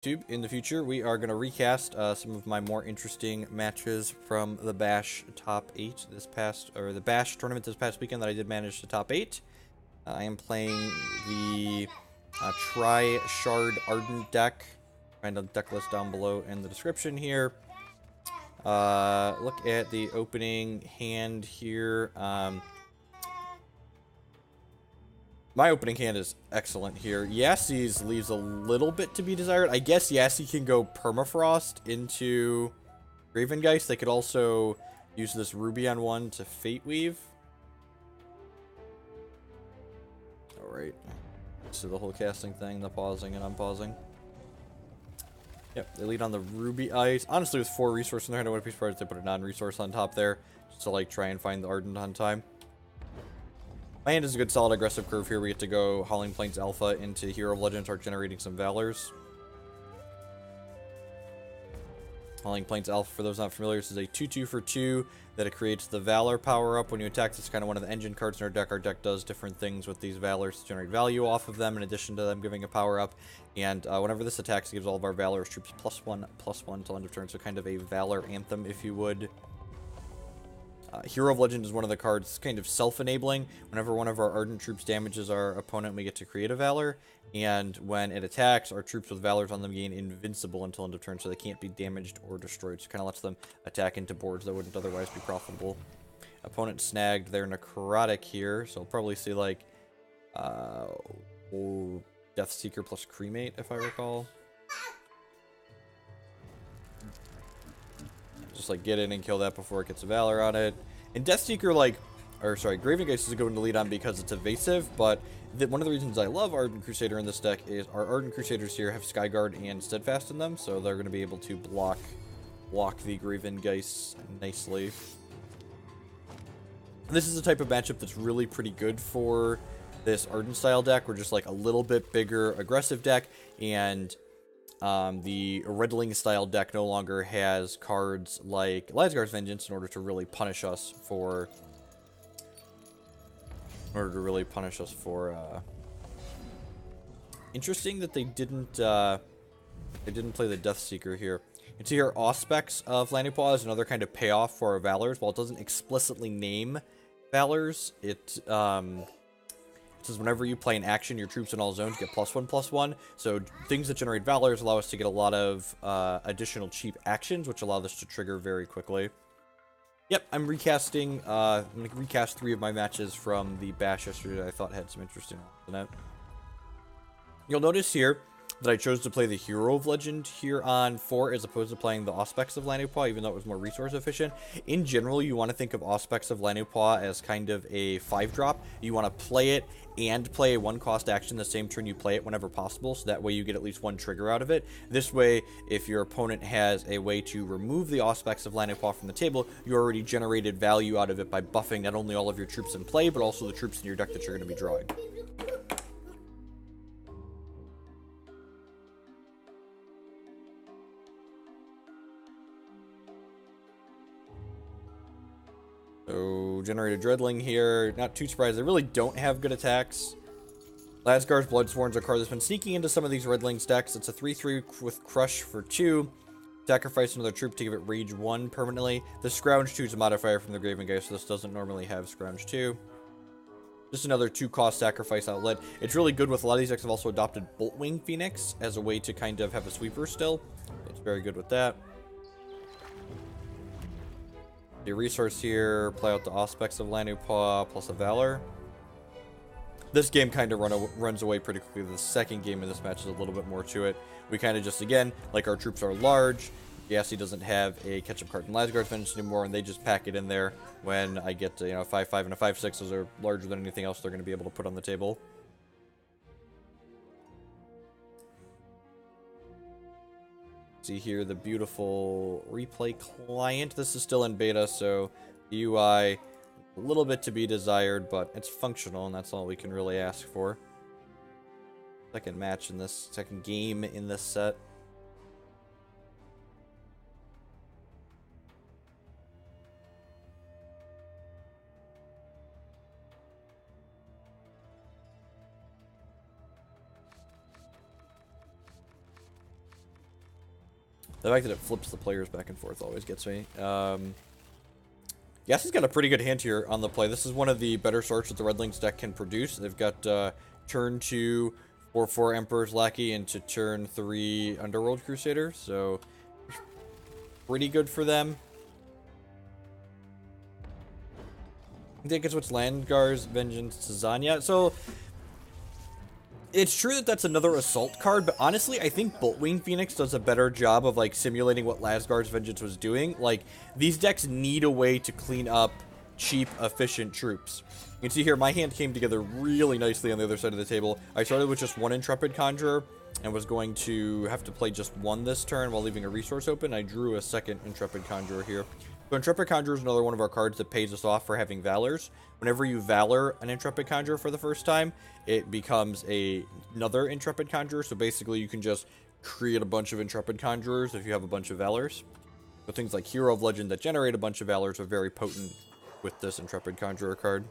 In the future, we are going to recast some of my more interesting matches from the Bash top 8 the Bash tournament this past weekend that I did manage to top 8. I am playing the Shard Ardent deck. Find a deck list down below in the description here. Look at the opening hand here. My opening hand is excellent here. Yassi's leaves a little bit to be desired. I guess Yassi can go Permafrost into Gravengeist. They could also use this Ruby on 1 to Fate Weave. Alright. So the whole casting thing, the pausing and unpausing. Yep, they lead on the Ruby Ice. Honestly, with 4 resources in their hand, I wouldn't be surprised if they put a non-resource on top there. Just to, like, try and find the Ardent on time. My hand is a good solid aggressive curve here. We get to go Howling Plains Alpha into Hero of Legend, start generating some Valors. Howling Plains Alpha, for those not familiar, this is a 2/2 for 2 that it creates the Valor power-up. When you attack, it's kind of one of the engine cards in our deck. Our deck does different things with these Valors to generate value off of them, in addition to them giving a power-up. And whenever this attacks, it gives all of our Valor's troops +1/+1 till end of turn, so kind of a Valor anthem, if you would. Hero of Legend is one of the cards kind of self-enabling. Whenever one of our Ardent troops damages our opponent, we get to create a Valor. And when it attacks, our troops with Valors on them gain invincible until end of turn, so they can't be damaged or destroyed. So it kind of lets them attack into boards that wouldn't otherwise be profitable. Opponent snagged their Necrotic here, so I'll probably see like Deathseeker plus Cremate, if I recall. Just like get in and kill that before it gets a Valor on it. And Deathseeker, Gravengeist is going to lead on because it's evasive, but one of the reasons I love Ardent Crusader in this deck is our Ardent Crusaders here have Skyguard and Steadfast in them, so they're going to be able to block the Gravengeist nicely. And this is a type of matchup that's really pretty good for this Ardent style deck. We're just like a little bit bigger aggressive deck, and the Redling style deck no longer has cards like Lasgar's Vengeance in order to really punish us for interesting that they didn't play the Deathseeker here. You can see here Auspex of Lanupaw is another kind of payoff for our Valors. While it doesn't explicitly name Valors, it says whenever you play an action, your troops in all zones get +1/+1. So things that generate Valors allow us to get a lot of additional cheap actions, which allow this to trigger very quickly. Yep, I'm recasting. I'm going to recast 3 of my matches from the Bash yesterday that I thought had some interesting ones in it. You'll notice here that I chose to play the Hero of Legend here on 4 as opposed to playing the Auspex of Lanupaw, even though it was more resource efficient. In general, you want to think of Auspex of Lanupaw as kind of a 5-drop. You want to play it and play a 1-cost action the same turn you play it whenever possible, so that way you get at least 1 trigger out of it. This way, if your opponent has a way to remove the Auspex of Lanupaw from the table, you already generated value out of it by buffing not only all of your troops in play, but also the troops in your deck that you're going to be drawing. So, generated Dreadling here. Not too surprised. They really don't have good attacks. Lasgar's Bloodsworn's a card that's been sneaking into some of these Redlings decks. It's a 3/3 with Crush for 2. Sacrifice another troop to give it Rage 1 permanently. The Scrounge 2 is a modifier from the Gravengeist, so this doesn't normally have Scrounge 2. Just another 2-cost sacrifice outlet. It's really good with a lot of these decks have also adopted Boltwing Phoenix as a way to kind of have a sweeper still. It's very good with that. The resource here, play out the Auspex of Lanupaw plus a Valor. This game kind of runs away pretty quickly. The second game in this match is a little bit more to it. We kind of just, again, like our troops are large. Yassi doesn't have a catch-up card in Lasgar's Vengeance anymore, and they just pack it in there when I get to, a 5/5 and a 5/6. Those are larger than anything else they're going to be able to put on the table. See here the beautiful replay client. This is still in beta, so the UI a little bit to be desired, but it's functional, and that's all we can really ask for. Second game in this set. The fact that it flips the players back and forth always gets me. Yes, he's got a pretty good hand here on the play. This is one of the better sorts that the Red Links deck can produce. They've got turn 2 4/4 Emperor's Lackey into turn 3 Underworld Crusader, so pretty good for them. I think it's what's Landgar's Vengeance to Zanya. So it's true that that's another assault card, but honestly, I think Boltwing Phoenix does a better job of like simulating what Lasgar's Vengeance was doing. Like, these decks need a way to clean up cheap, efficient troops. You can see here, my hand came together really nicely on the other side of the table. I started with just one Intrepid Conjurer and was going to have to play just one this turn while leaving a resource open. I drew a second Intrepid Conjurer here. So Intrepid Conjurer is another one of our cards that pays us off for having Valors. Whenever you Valor an Intrepid Conjurer for the first time, it becomes another Intrepid Conjurer. So basically you can just create a bunch of Intrepid Conjurers if you have a bunch of Valors. So things like Hero of Legend that generate a bunch of Valors are very potent with this Intrepid Conjurer card.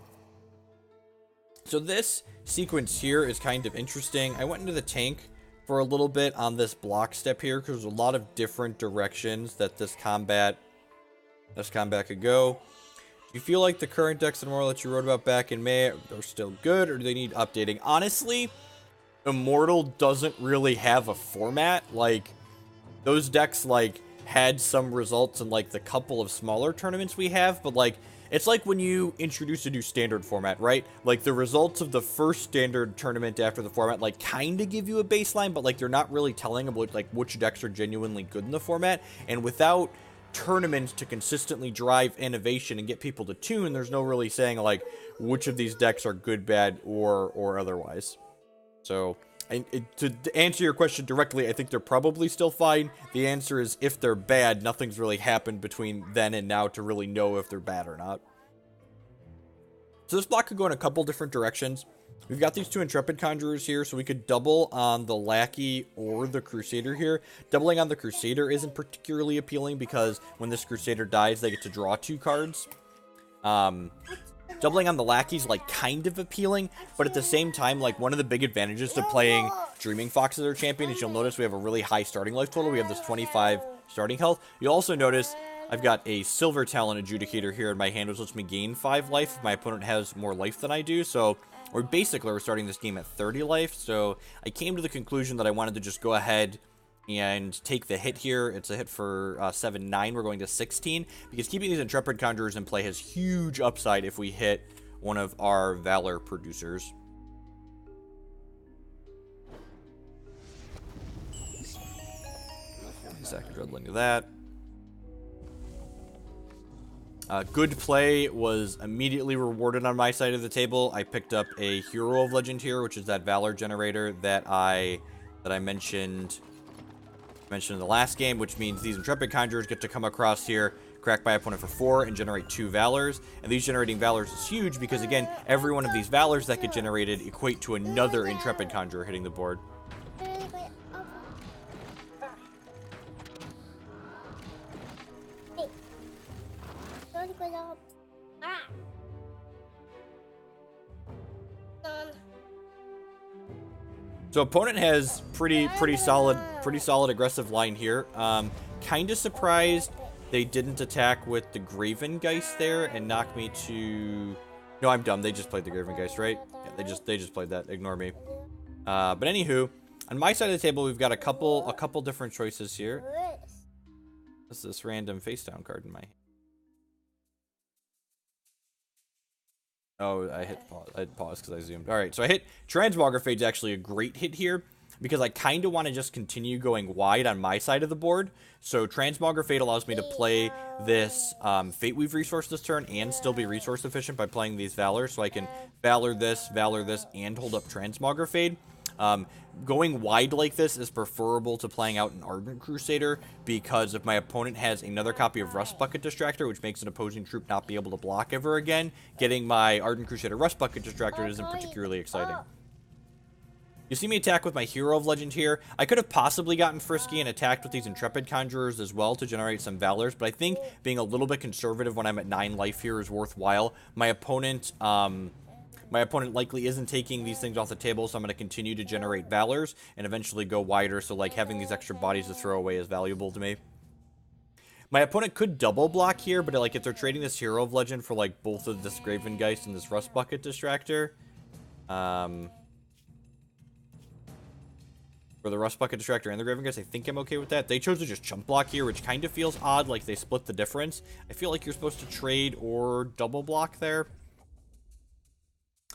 So this sequence here is kind of interesting. I went into the tank for a little bit on this block step here because there's a lot of different directions that this combat could go. Do you feel like the current decks and more that you wrote about back in May are still good, or do they need updating? Honestly, Immortal doesn't really have a format. Like, those decks like had some results in like the couple of smaller tournaments we have, but like, it's like when you introduce a new standard format, right? Like, the results of the first standard tournament after the format, like, kind of give you a baseline, but, like, they're not really telling about, like, which decks are genuinely good in the format. And without tournaments to consistently drive innovation and get people to tune, there's no really saying, like, which of these decks are good, bad, or otherwise. So, to answer your question directly, I think they're probably still fine. The answer is, if they're bad, nothing's really happened between then and now to really know if they're bad or not. So this block could go in a couple different directions. We've got these two Intrepid Conjurers here, so we could double on the Lackey or the Crusader here. Doubling on the Crusader isn't particularly appealing because when this Crusader dies, they get to draw 2 cards. Doubling on the Lackey's like kind of appealing, but at the same time, like, one of the big advantages to playing Dreaming Fox as our champion is you'll notice we have a really high starting life total. We have this 25 starting health. You'll also notice I've got a Silver Talon Adjudicator here in my hand, which lets me gain 5 life if my opponent has more life than I do. So we're starting this game at 30 life. So I came to the conclusion that I wanted to just go ahead and take the hit here. It's a hit for 7-9. We're going to 16 because keeping these Intrepid Conjurers in play has huge upside if we hit one of our Valor producers. Second Dreadling to that. Good play was immediately rewarded on my side of the table. I picked up a Hero of Legend here, which is that Valor generator that I mentioned in the last game, which means these Intrepid Conjurers get to come across here, crack my opponent for 4, and generate 2 Valors. And these generating Valors is huge because, again, every one of these Valors that get generated equate to another Intrepid Conjurer hitting the board. So opponent has pretty solid aggressive line here. Kind of surprised they didn't attack with the Graven Geist there and knock me to. No, I'm dumb. They just played the Graven Geist, right? Yeah, they just played that. Ignore me. But anywho, on my side of the table, we've got a couple different choices here. What's this random face down card in my hand? Oh, I hit pause. I hit pause because I zoomed. All right, so I hit Transmogrifade. Actually a great hit here because I kind of want to just continue going wide on my side of the board. So Transmogrifade allows me to play this Fateweave resource this turn and still be resource efficient by playing these Valors. So I can Valor this, and hold up Transmogrifade. Going wide like this is preferable to playing out an Ardent Crusader because if my opponent has another copy of Rust Bucket Distractor, which makes an opposing troop not be able to block ever again, getting my Ardent Crusader Rust Bucket Distractor isn't particularly exciting. You see me attack with my Hero of Legend here. I could have possibly gotten frisky and attacked with these Intrepid Conjurers as well to generate some Valors, but I think being a little bit conservative when I'm at 9 life here is worthwhile. My opponent My opponent likely isn't taking these things off the table, so I'm going to continue to generate Valors and eventually go wider, so like having these extra bodies to throw away is valuable to me. My opponent could double block here, but like if they're trading this Hero of Legend for like both of this Gravengeist and this Rust Bucket Distractor, for the Rust Bucket Distractor and the Gravengeist, I think I'm okay with that. They chose to just chump block here, which kind of feels odd, like they split the difference. I feel like you're supposed to trade or double block there.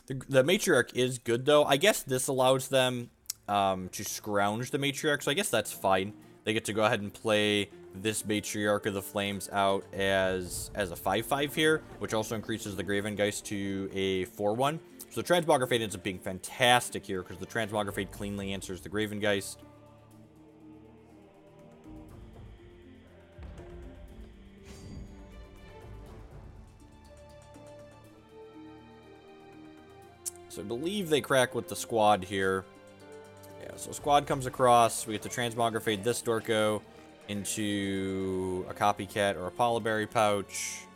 The Matriarch is good, though. I guess this allows them to scrounge the Matriarch, so I guess that's fine. They get to go ahead and play this Matriarch of the Flames out as a 5/5 here, which also increases the Gravengeist to a 4/1. So the Transmogrifade ends up being fantastic here, because the Transmogrifade cleanly answers the Gravengeist. So I believe they crack with the squad here. Yeah, so squad comes across. We get to Transmogrifade this Dorko into a Copycat or a Polyberry Pouch.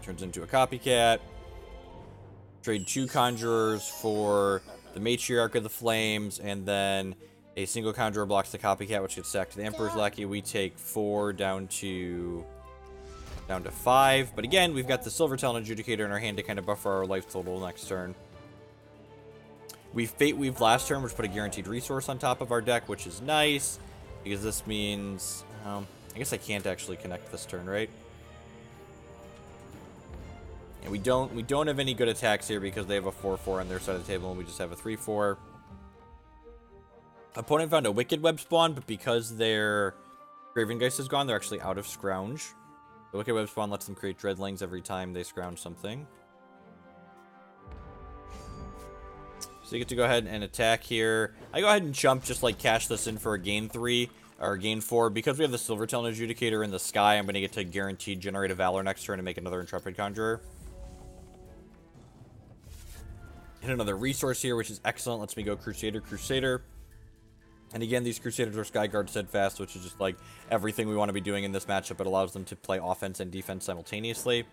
Turns into a Copycat. Trade 2 Conjurers for the Matriarch of the Flames, and then a single Conjurer blocks the Copycat, which gets stacked to the Emperor's Lackey. We take 4 down to 5. But again, we've got the Silver Talon Adjudicator in our hand to kind of buffer our life total next turn. We Fate Weaved last turn, which put a guaranteed resource on top of our deck, which is nice, because this means... I guess I can't actually connect this turn, right? And we don't have any good attacks here because they have a 4/4 on their side of the table, and we just have a 3/4. Opponent found a Wicked Web spawn, but because their Gravengeist is gone, they're actually out of Scrounge. The Wicked Web spawn lets them create Dreadlings every time they scrounge something. So you get to go ahead and attack here. I go ahead and chump, just like cash this in for a gain 3 or gain 4. Because we have the Silver Talon Adjudicator in the sky, I'm going to get to guaranteed generate a Valor next turn and make another Intrepid Conjurer. Hit another resource here, which is excellent. Lets me go Crusader. And again, these Crusaders are Skyguard Steadfast, which is just like everything we want to be doing in this matchup. It allows them to play offense and defense simultaneously.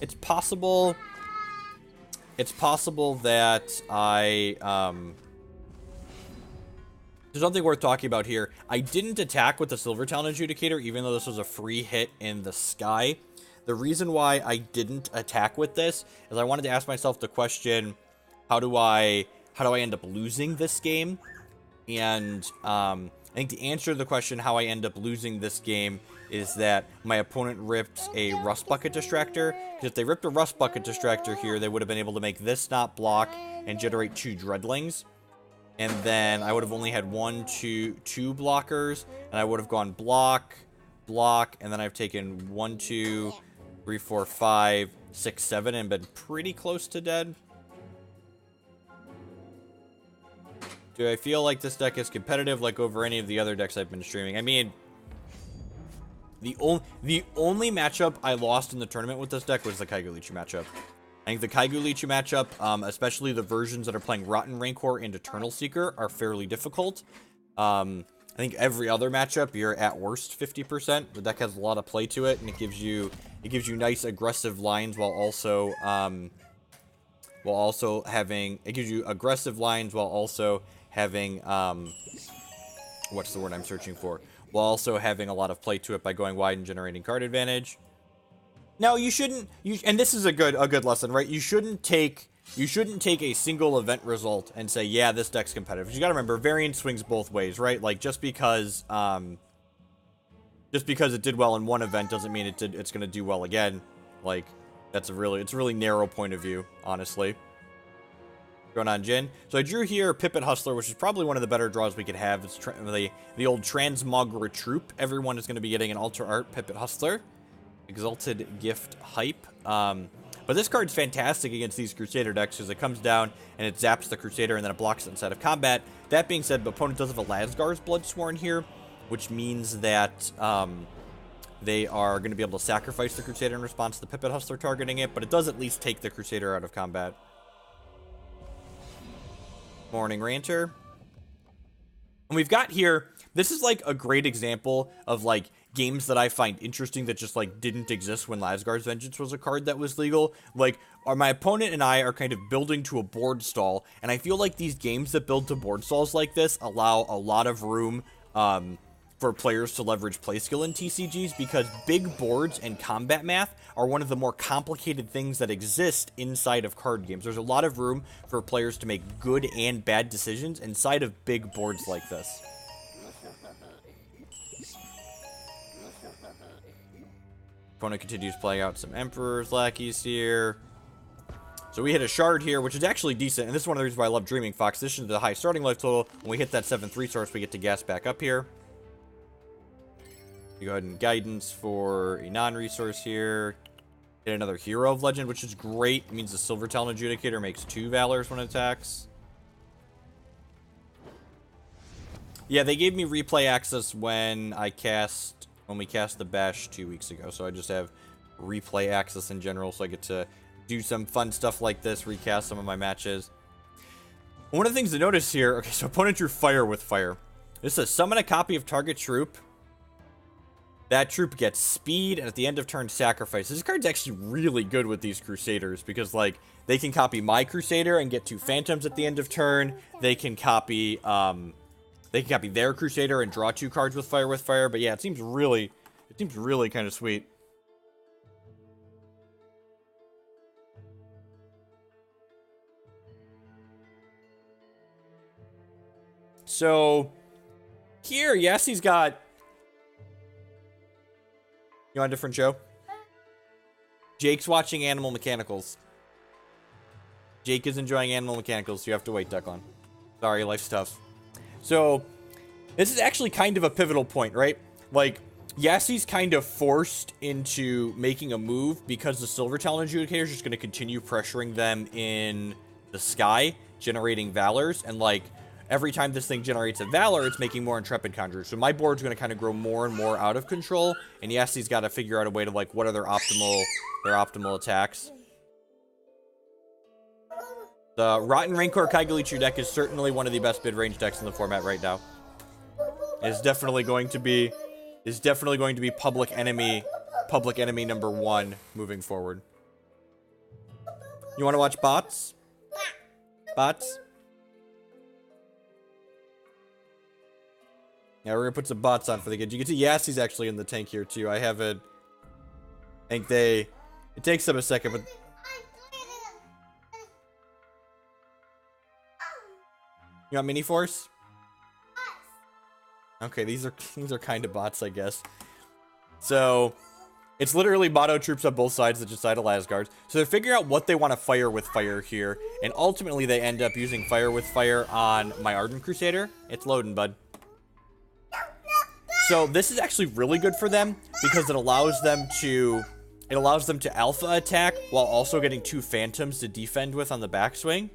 It's possible that there's something worth talking about here. I didn't attack with the Silver Talon Adjudicator, even though this was a free hit in the sky. The reason why I didn't attack with this is I wanted to ask myself the question, how do I end up losing this game? And I think the answer to the question how I end up losing this game is that my opponent ripped a Rust Bucket Distractor. Because if they ripped a Rust Bucket Distractor here, they would have been able to make this not block and generate 2 Dreadlings. And then I would have only had 2 blockers, and I would have gone block, and then I've taken 1, 2, 3, 4, 5, 6, 7, and been pretty close to dead. Do I feel like this deck is competitive like over any of the other decks I've been streaming? I mean, the only matchup I lost in the tournament with this deck was the Kaigulichu matchup. I think the Kaigulichu matchup, especially the versions that are playing Rotten Rancor and Eternal Seeker, are fairly difficult. I think every other matchup, you're at worst 50%. The deck has a lot of play to it, and it gives you nice aggressive lines while also having what's the word I'm searching for? While also having a lot of play to it by going wide and generating card advantage. Now you shouldn't, and this is a good lesson, right? You shouldn't take a single event result and say, yeah, this deck's competitive. You gotta remember, variance swings both ways, right? Like just because it did well in one event doesn't mean it's gonna do well again. Like it's a really narrow point of view, honestly. Going on Jin. So I drew here Pippit Hustler, which is probably one of the better draws we could have. It's the old Transmogrifade troop. Everyone is going to be getting an Alter Art Pippit Hustler. Exalted Gift Hype. But this card's fantastic against these Crusader decks because it comes down and it zaps the Crusader and then it blocks it inside of combat. That being said, the opponent does have a Lasgar's Bloodsworn here, which means that they are going to be able to sacrifice the Crusader in response to the Pippit Hustler targeting it, but it does at least take the Crusader out of combat. Morning Ranter. And we've got here, this is like a great example of like games that I find interesting that just, like, didn't exist when Lasgar's Vengeance was a card that was legal. Like, my opponent and I are kind of building to a board stall, and I feel like these games that build to board stalls like this allow a lot of room, for players to leverage play skill in TCGs, because big boards and combat math are one of the more complicated things that exist inside of card games. There's a lot of room for players to make good and bad decisions inside of big boards like this. Opponent continues playing out some Emperor's Lackeys here. So we hit a Shard here, which is actually decent, and this is one of the reasons why I love Dreaming Fox. This is the high starting life total. When we hit that 7th resource, we get to gas back up here. We go ahead and Guidance for a non-resource here. Get another Hero of Legend, which is great. It means the Silver Talon Adjudicator makes 2 Valors when it attacks. Yeah, they gave me replay access when we cast the Bash 2 weeks ago, so I just have replay access in general, so I get to do some fun stuff like this, recast some of my matches. One of the things to notice here, okay, so opponent drew Fire with Fire. This says summon a copy of target troop. That troop gets speed, and at the end of turn, sacrifice. This card's actually really good with these Crusaders, because, like, they can copy my Crusader and get 2 Phantoms at the end of turn. They can copy their Crusader and draw 2 cards with Fire. But yeah, it seems really kind of sweet. So here, Yassi's got. You want a different show? Jake's watching Animal Mechanicals. Jake is enjoying Animal Mechanicals, so you have to wait, Declan. Sorry, life's tough. So, this is actually kind of a pivotal point, right? Like, Yassi's kind of forced into making a move because the Silver Talon Adjudicator is just going to continue pressuring them in the sky, generating Valors, and, like, every time this thing generates a Valor, it's making more Intrepid Conjurer. So my board's going to kind of grow more and more out of control. And Yassi's got to figure out a way to, like, what are their optimal attacks. The Rotten Rancor Kaigalichu deck is certainly one of the best mid-range decks in the format right now. It's definitely going to be public enemy number 1 moving forward. You want to watch bots? Bots? Yeah, we're gonna put some bots on for the kids. You can see Yassi's actually in the tank here too. I haven't. I think it takes them a second, but. You want mini force? Okay, these are kind of bots, I guess. So, it's literally Moto troops on both sides that just idle Lasgards. So they're figuring out what they want to fire with Fire here, and ultimately they end up using Fire with Fire on my Ardent Crusader. It's loading, bud. So this is actually really good for them because it allows them to alpha attack while also getting 2 Phantoms to defend with on the backswing.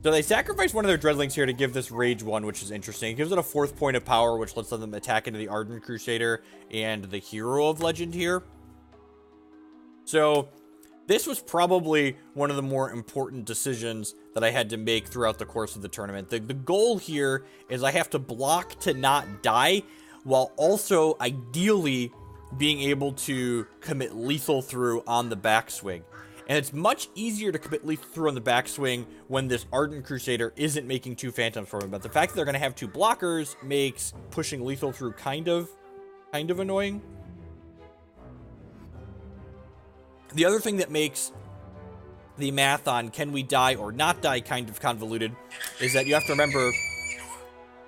So they sacrifice one of their Dreadlings here to give this Rage 1, which is interesting. It gives it a 4th point of power, which lets them attack into the Ardent Crusader and the Hero of Legend here. So this was probably one of the more important decisions that I had to make throughout the course of the tournament. The goal here is I have to block to not die, while also ideally being able to commit lethal through on the backswing. And it's much easier to commit lethal through on the backswing when this Ardent Crusader isn't making 2 Phantoms for him. But the fact that they're going to have 2 blockers makes pushing lethal through kind of annoying. The other thing that makes the math on can we die or not die kind of convoluted is that you have to remember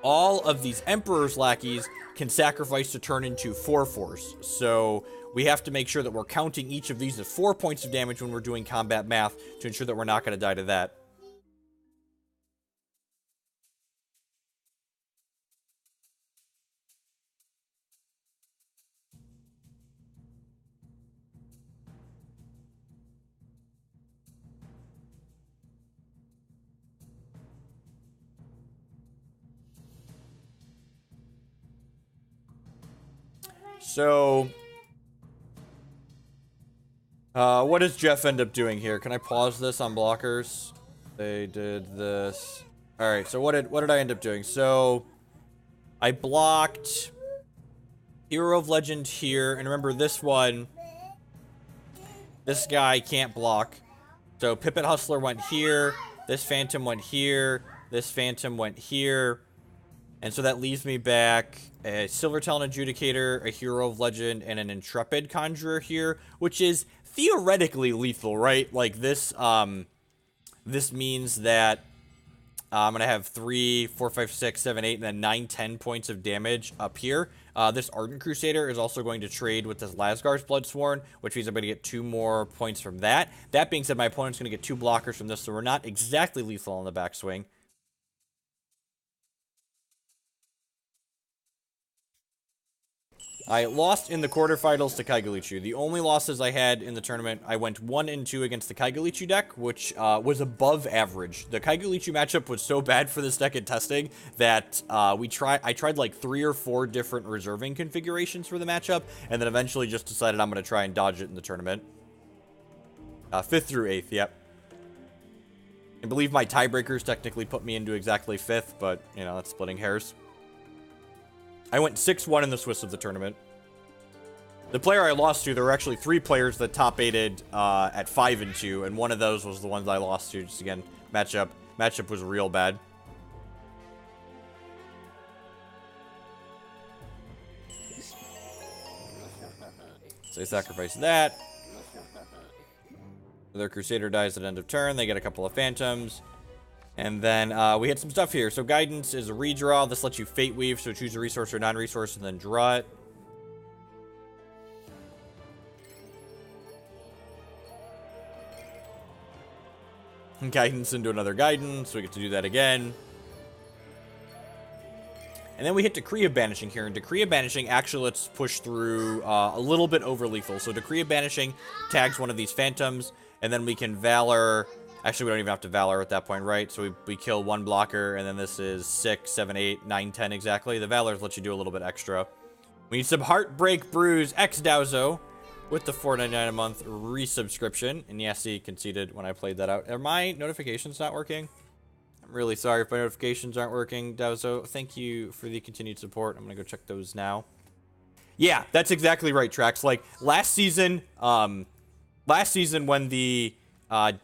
all of these Emperor's Lackeys can sacrifice to turn into 4/4s. So we have to make sure that we're counting each of these as 4 points of damage when we're doing combat math to ensure that we're not going to die to that. So, what does Jeff end up doing here? Can I pause this on blockers? They did this. All right, so what did I end up doing? So I blocked Hero of Legend here, and remember this one, this guy can't block. So Pippit Hustler went here, this Phantom went here, this Phantom went here, and so that leaves me back a Silver Talon Adjudicator, a Hero of Legend, and an Intrepid Conjurer here, which is theoretically lethal, right? Like this, this means that I'm going to have 3, 4, 5, 6, 7, 8, and then 9, 10 points of damage up here. This Ardent Crusader is also going to trade with this Lasgar's Bloodsworn, which means I'm going to get 2 more points from that. That being said, my opponent's going to get 2 blockers from this, so we're not exactly lethal on the backswing. I lost in the quarterfinals to Kaigalichu. The only losses I had in the tournament, I went 1-2 against the Kaigalichu deck, which was above average. The Kaigalichu matchup was so bad for this deck in testing that I tried like 3 or 4 different reserving configurations for the matchup, and then eventually just decided I'm going to try and dodge it in the tournament. 5th through 8th, yep. I believe my tiebreakers technically put me into exactly 5th, but, you know, that's splitting hairs. I went 6-1 in the Swiss of the tournament. The player I lost to, there were actually 3 players that top-8'd at 5-2, and one of those was the ones I lost to. Just again, matchup was real bad. So they sacrifice that. Their Crusader dies at end of turn. They get a couple of Phantoms. And then we had some stuff here. So Guidance is a redraw. This lets you Fate Weave, so choose a resource or non-resource and then draw it. And Guidance into another Guidance, so we get to do that again. And then we hit Decree of Banishing here, and Decree of Banishing actually lets push through a little bit over lethal. So Decree of Banishing tags one of these Phantoms, and then we can Valor. Actually, we don't even have to Valor at that point, right? So we kill 1 blocker, and then this is 6, 7, 8, 9, 10 exactly. The Valors let you do a little bit extra. We need some Heartbreak Bruise X Dowzo with the $4.99 a month resubscription. And yes, he conceded when I played that out. Are my notifications not working? I'm really sorry if my notifications aren't working, Dowzo. Thank you for the continued support. I'm going to go check those now. Yeah, that's exactly right, Trax. Like, last season when the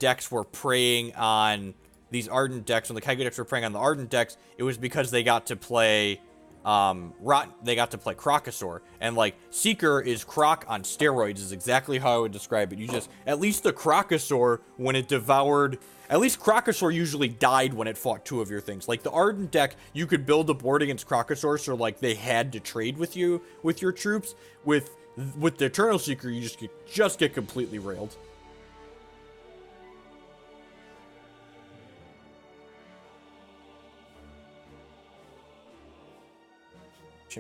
decks were preying on these Ardent decks, when the Kaigo decks were preying on the Ardent decks, it was because they got to play they got to play Crocosaur, and like Seeker is Croc on steroids is exactly how I would describe it. You just, at least the Crocosaur, when it devoured, at least Crocosaur usually died when it fought 2 of your things. Like the Ardent deck, you could build a board against Crocosaur, so like they had to trade with you with your troops. With the Eternal Seeker, you just get completely railed.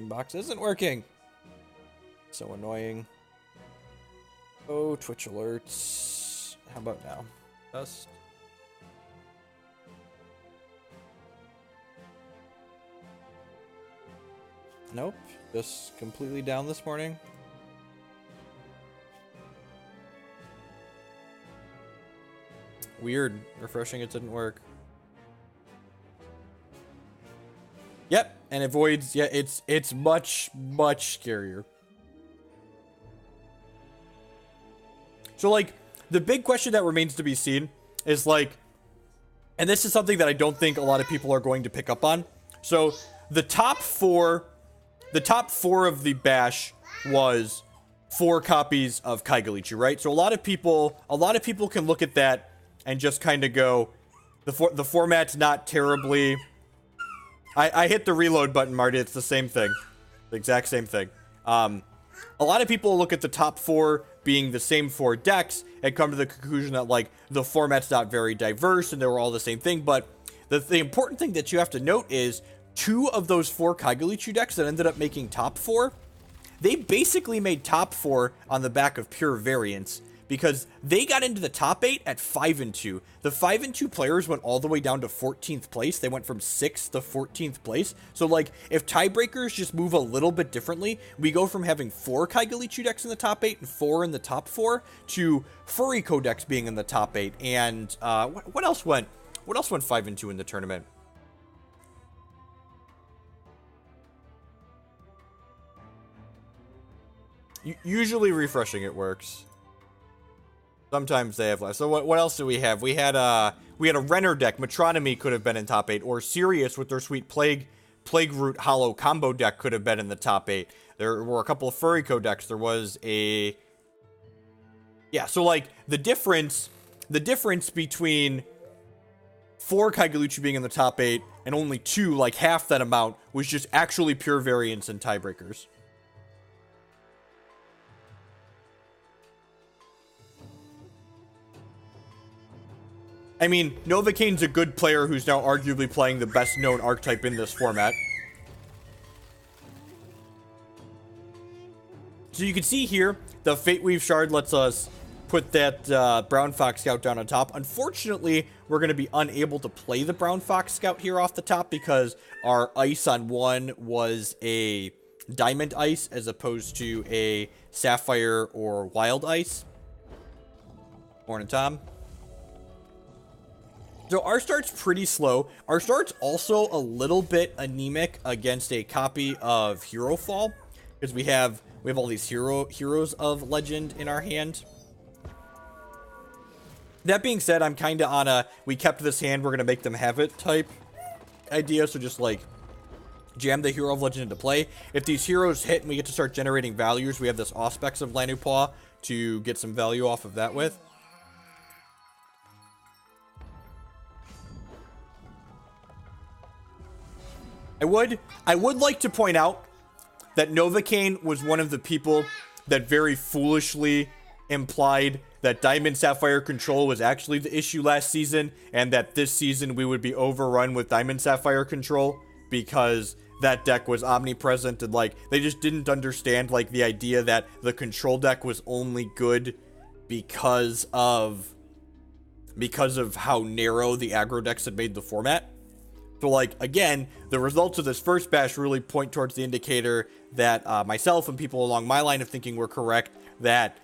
Box isn't working. So annoying. Oh, Twitch alerts. How about now? Just. Nope. Just completely down this morning. Weird. Refreshing it didn't work. Yep, and it voids. Yeah, it's much scarier. So like the big question that remains to be seen is like, and this is something that I don't think a lot of people are going to pick up on. So the top four of the bash was 4 copies of Kaigalichu, right? So a lot of people can look at that and just kind of go, the format's not terribly. I hit the reload button, Marty. It's the same thing. The exact same thing. A lot of people look at the top 4 being the same 4 decks and come to the conclusion that, like, the format's not very diverse and they were all the same thing. But the important thing that you have to note is 2 of those 4 Kaigalichu decks that ended up making top 4, they basically made top 4 on the back of pure variance, because they got into the top 8 at 5-2. The 5-2 players went all the way down to 14th place. They went from 6th to 14th place. So, like, if tiebreakers just move a little bit differently, we go from having 4 Kaigalichu decks in the top 8 and 4 in the top 4 to Furry Codex being in the top 8. And what else went? What else went 5-2 in the tournament? Usually refreshing it works. Sometimes they have less. So what else do we have? We had a Renner deck. Metronomy could have been in top 8, or Sirius with their sweet Plague Root Hollow combo deck could have been in the top 8. There were a couple of Furrico decks. There was a... Yeah, so like the difference between 4 Kaigaluchi being in the top 8 and only 2, like half that amount, was just actually pure variance and tiebreakers. I mean, Novacaine's a good player who's now arguably playing the best known archetype in this format. So you can see here, the Fate Weave Shard lets us put that Brown Fox Scout down on top. Unfortunately, we're going to be unable to play the Brown Fox Scout here off the top because our ice on 1 was a Diamond Ice as opposed to a Sapphire or Wild Ice. Morning, Tom. So our start's pretty slow. Our start's also a little bit anemic against a copy of Hero Fall, because we have all these heroes of legend in our hand. That being said, I'm kind of on a we kept this hand, we're gonna make them have it type idea. So just like jam the hero of legend into play. If these heroes hit and we get to start generating values, we have this Auspex of Lanupaw to get some value off of that with. I would like to point out that Novocaine was one of the people that very foolishly implied that Diamond Sapphire control was actually the issue last season, and that this season we would be overrun with Diamond Sapphire control because that deck was omnipresent, and like they just didn't understand like the idea that the control deck was only good because of how narrow the aggro decks had made the format. So, like, again, the results of this first bash really point towards the indicator that myself and people along my line of thinking were correct, that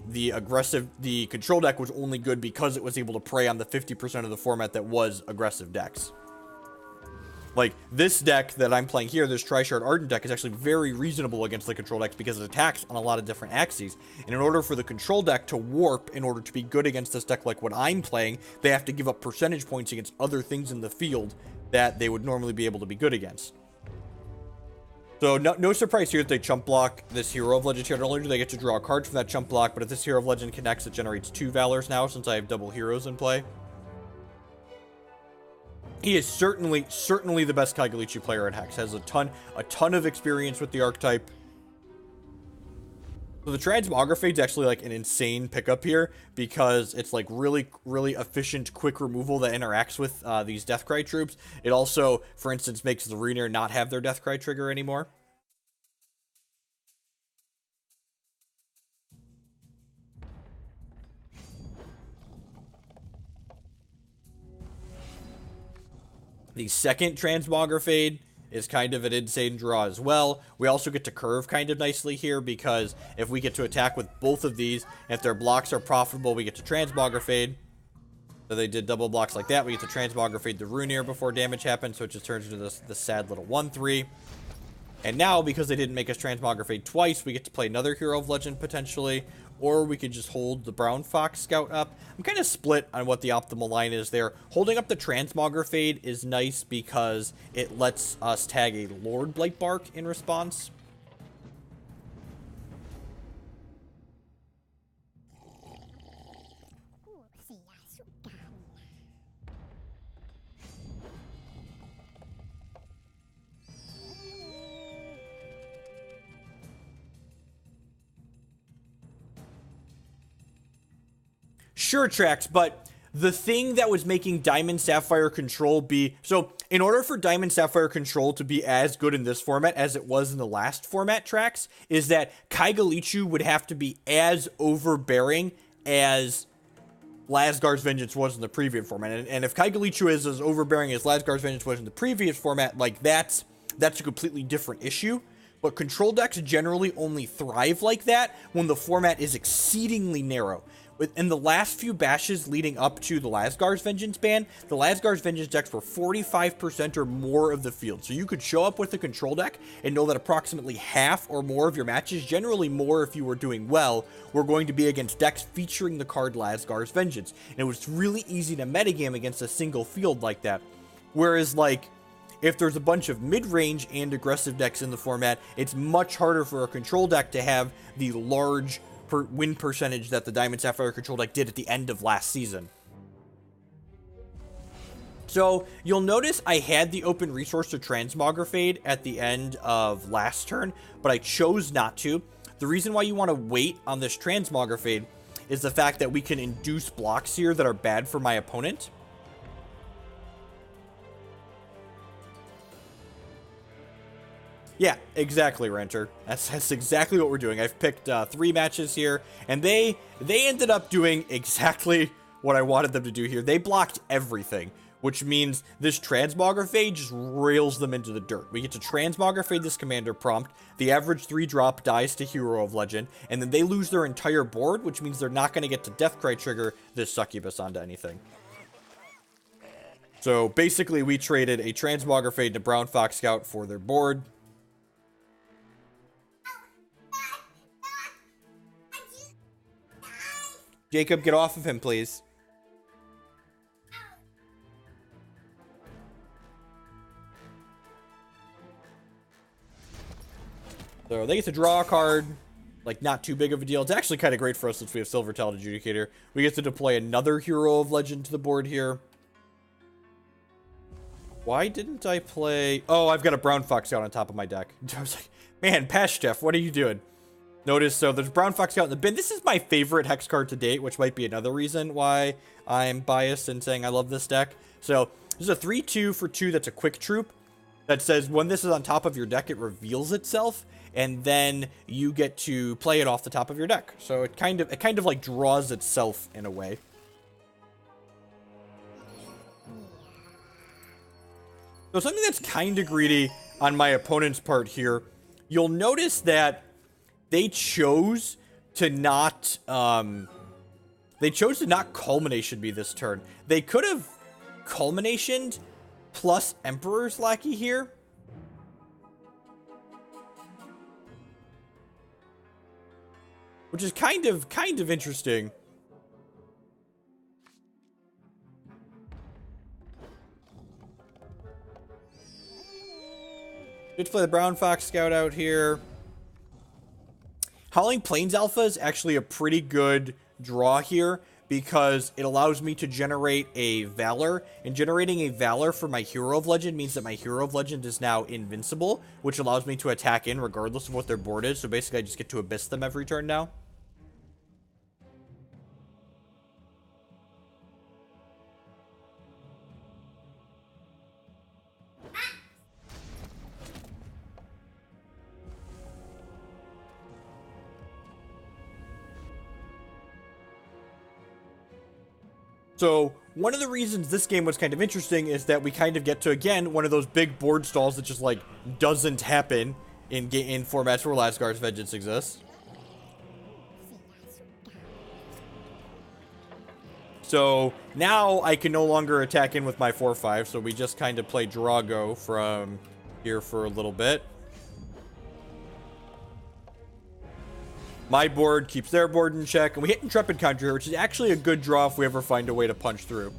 the control deck was only good because it was able to prey on the 50% of the format that was aggressive decks. Like, this deck that I'm playing here, this Tri-Shard Ardent deck, is actually very reasonable against the control decks because it attacks on a lot of different axes. And in order for the control deck to warp, in order to be good against this deck like what I'm playing, they have to give up percentage points against other things in the field that they would normally be able to be good against. So no surprise here that they chump block this Hero of Legend here. Not only do they get to draw a card from that chump block, but if this Hero of Legend connects, it generates 2 Valors now since I have double heroes in play. He is certainly the best Kaigaluchi player at Hex. Has a ton of experience with the archetype. So the Transmogrifade is actually like an insane pickup here because it's like really efficient, quick removal that interacts with these Deathcry troops. It also, for instance, makes the Runebind not have their Deathcry trigger anymore. The second Transmogrifade is kind of an insane draw as well. We also get to curve kind of nicely here because if we get to attack with both of these, if their blocks are profitable, we get to Transmogrifade. So they did double blocks like that. We get to Transmogrifade the Runebind before damage happens, so it just turns into this sad little 1/3. And now, because they didn't make us Transmogrifade twice, we get to play another Hero of Legend potentially, or we could just hold the Brown Fox Scout up. I'm kind of split on what the optimal line is there. Holding up the Transmogrifade is nice because it lets us tag a Lord Blightbark in response. Sure, tracks, but the thing that was making Diamond Sapphire control be... So, in order for Diamond Sapphire control to be as good in this format as it was in the last format, tracks, is that Kaigaluchi would have to be as overbearing as Lasgar's Vengeance was in the previous format. And if Kaigaluchi is as overbearing as Lasgar's Vengeance was in the previous format, like, that's a completely different issue. But control decks generally only thrive like that when the format is exceedingly narrow. in the last few bashes leading up to the Lasgar's Vengeance ban, the Lasgar's Vengeance decks were 45% or more of the field. So you could show up with a control deck and know that approximately half or more of your matches, generally more if you were doing well, were going to be against decks featuring the card Lasgar's Vengeance. And it was really easy to metagame against a single field like that. Whereas, like, if there's a bunch of mid-range and aggressive decks in the format, it's much harder for a control deck to have the large win percentage that the Diamond Sapphire control deck did at the end of last season. So you'll notice I had the open resource to Transmogrifade at the end of last turn, but I chose not to. The reason why you want to wait on this Transmogrifade is the fact that we can induce blocks here that are bad for my opponent. Yeah, exactly, Renter. That's exactly what we're doing. I've picked 3 matches here, and they ended up doing exactly what I wanted them to do here. They blocked everything, which means this Transmogrifade just rails them into the dirt. We get to Transmogrifade this commander prompt. The average 3-drop dies to Hero of Legend, and then they lose their entire board, which means they're not going to get to Deathcry trigger this Succubus onto anything. So basically, we traded a Transmogrifade to Brown Fox Scout for their board. Jacob, get off of him, please. So they get to draw a card. Like, not too big of a deal. It's actually kind of great for us since we have Silver Talon Adjudicator. We get to deploy another Hero of Legend to the board here. Why didn't I play... Oh, I've got a Brown Fox Scout on top of my deck. I was like, man, Pashchef, what are you doing? Notice, so there's Brown Fox Scout in the bin. This is my favorite Hex card to date, which might be another reason why I'm biased in saying I love this deck. So, this is a 3-2 for 2 that's a quick troop that says when this is on top of your deck, it reveals itself, and then you get to play it off the top of your deck. So, it kind of like draws itself in a way. So, something that's kind of greedy on my opponent's part here, you'll notice that they chose to not Culmination be this turn. They could have Culminationed plus Emperor's Lackey here. Which is kind of interesting. Good to play the Brown Fox Scout out here. Howling Plains Alpha is actually a pretty good draw here because it allows me to generate a Valor, and generating a Valor for my Hero of Legend means that my Hero of Legend is now invincible, which allows me to attack in regardless of what their board is, so basically I just get to Abyss them every turn now. So, one of the reasons this game was kind of interesting is that we kind of get to, again, one of those big board stalls that just, like, doesn't happen in formats where Lasgar's Vengeance exists. So, now I can no longer attack in with my 4-5, so we just kind of play Drago from here for a little bit. My board keeps their board in check, and we hit Intrepid Conjurer, which is actually a good draw if we ever find a way to punch through.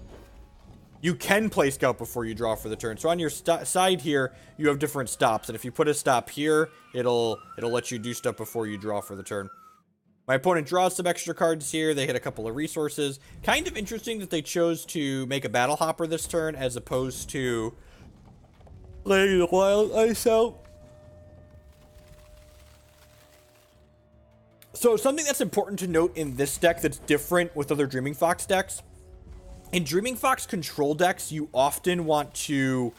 You can play Scout before you draw for the turn. So on your side here, you have different stops, and if you put a stop here, it'll let you do stuff before you draw for the turn. My opponent draws some extra cards here. They hit a couple of resources. Kind of interesting that they chose to make a Battle Hopper this turn as opposed to laying the Wild Ice out. So something that's important to note in this deck that's different with other Dreaming Fox decks. In Dreaming Fox control decks, you often want to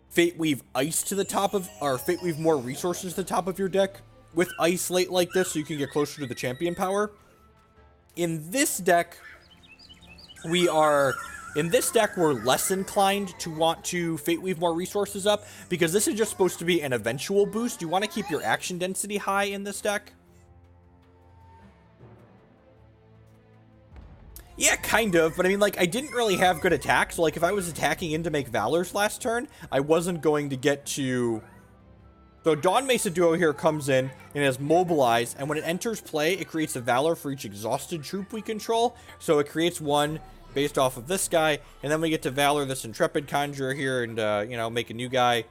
Fate Weave Ice to the top of, or Fate Weave more resources to the top of your deck with Ice late like this so you can get closer to the champion power. In this deck, we're less inclined to want to Fate Weave more resources up because this is just supposed to be an eventual boost. You want to keep your action density high in this deck. Yeah, kind of, but I mean, like, I didn't really have good attack, so, like, if I was attacking in to make Valors last turn, I wasn't going to get to... So Dawn Mesa Duo here comes in and has Mobilize, and when it enters play, it creates a Valor for each exhausted troop we control, so it creates one based off of this guy, and then we get to Valor this Intrepid Conjurer here and, you know, make a new guy.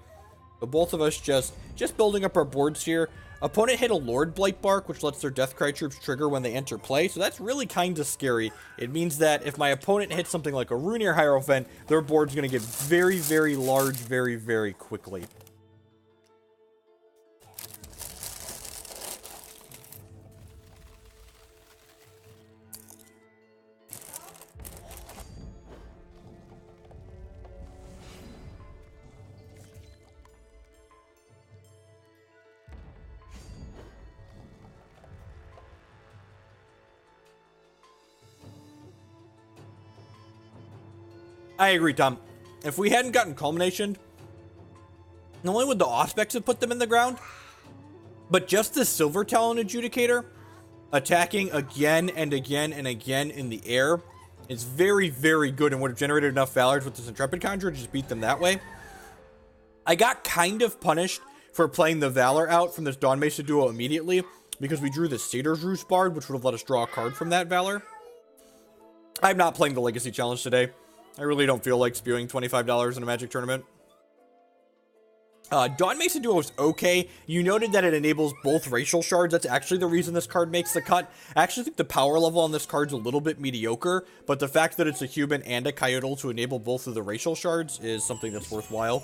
So both of us just building up our boards here. Opponent hit a Lord Blightbark, which lets their Deathcry troops trigger when they enter play, so that's really kind of scary. It means that if my opponent hits something like a Runir Hierophant, their board's going to get very, very large very, very quickly. I agree, Tom. If we hadn't gotten Culmination, not only would the Auspex have put them in the ground, but just the Silver Talon Adjudicator attacking again and again and again in the air is very, very good and would have generated enough Valors with this Intrepid Conjurer to just beat them that way. I got kind of punished for playing the Valor out from this Dawn Mesa Duo immediately because we drew the Satyr's Roost Bard, which would have let us draw a card from that Valor. I'm not playing the Legacy Challenge today. I really don't feel like spewing $25 in a Magic tournament. Dawn Mesa Duo is okay. You noted that it enables both racial shards. That's actually the reason this card makes the cut. I actually think the power level on this card's a little bit mediocre, but the fact that it's a human and a Coyote to enable both of the racial shards is something that's worthwhile.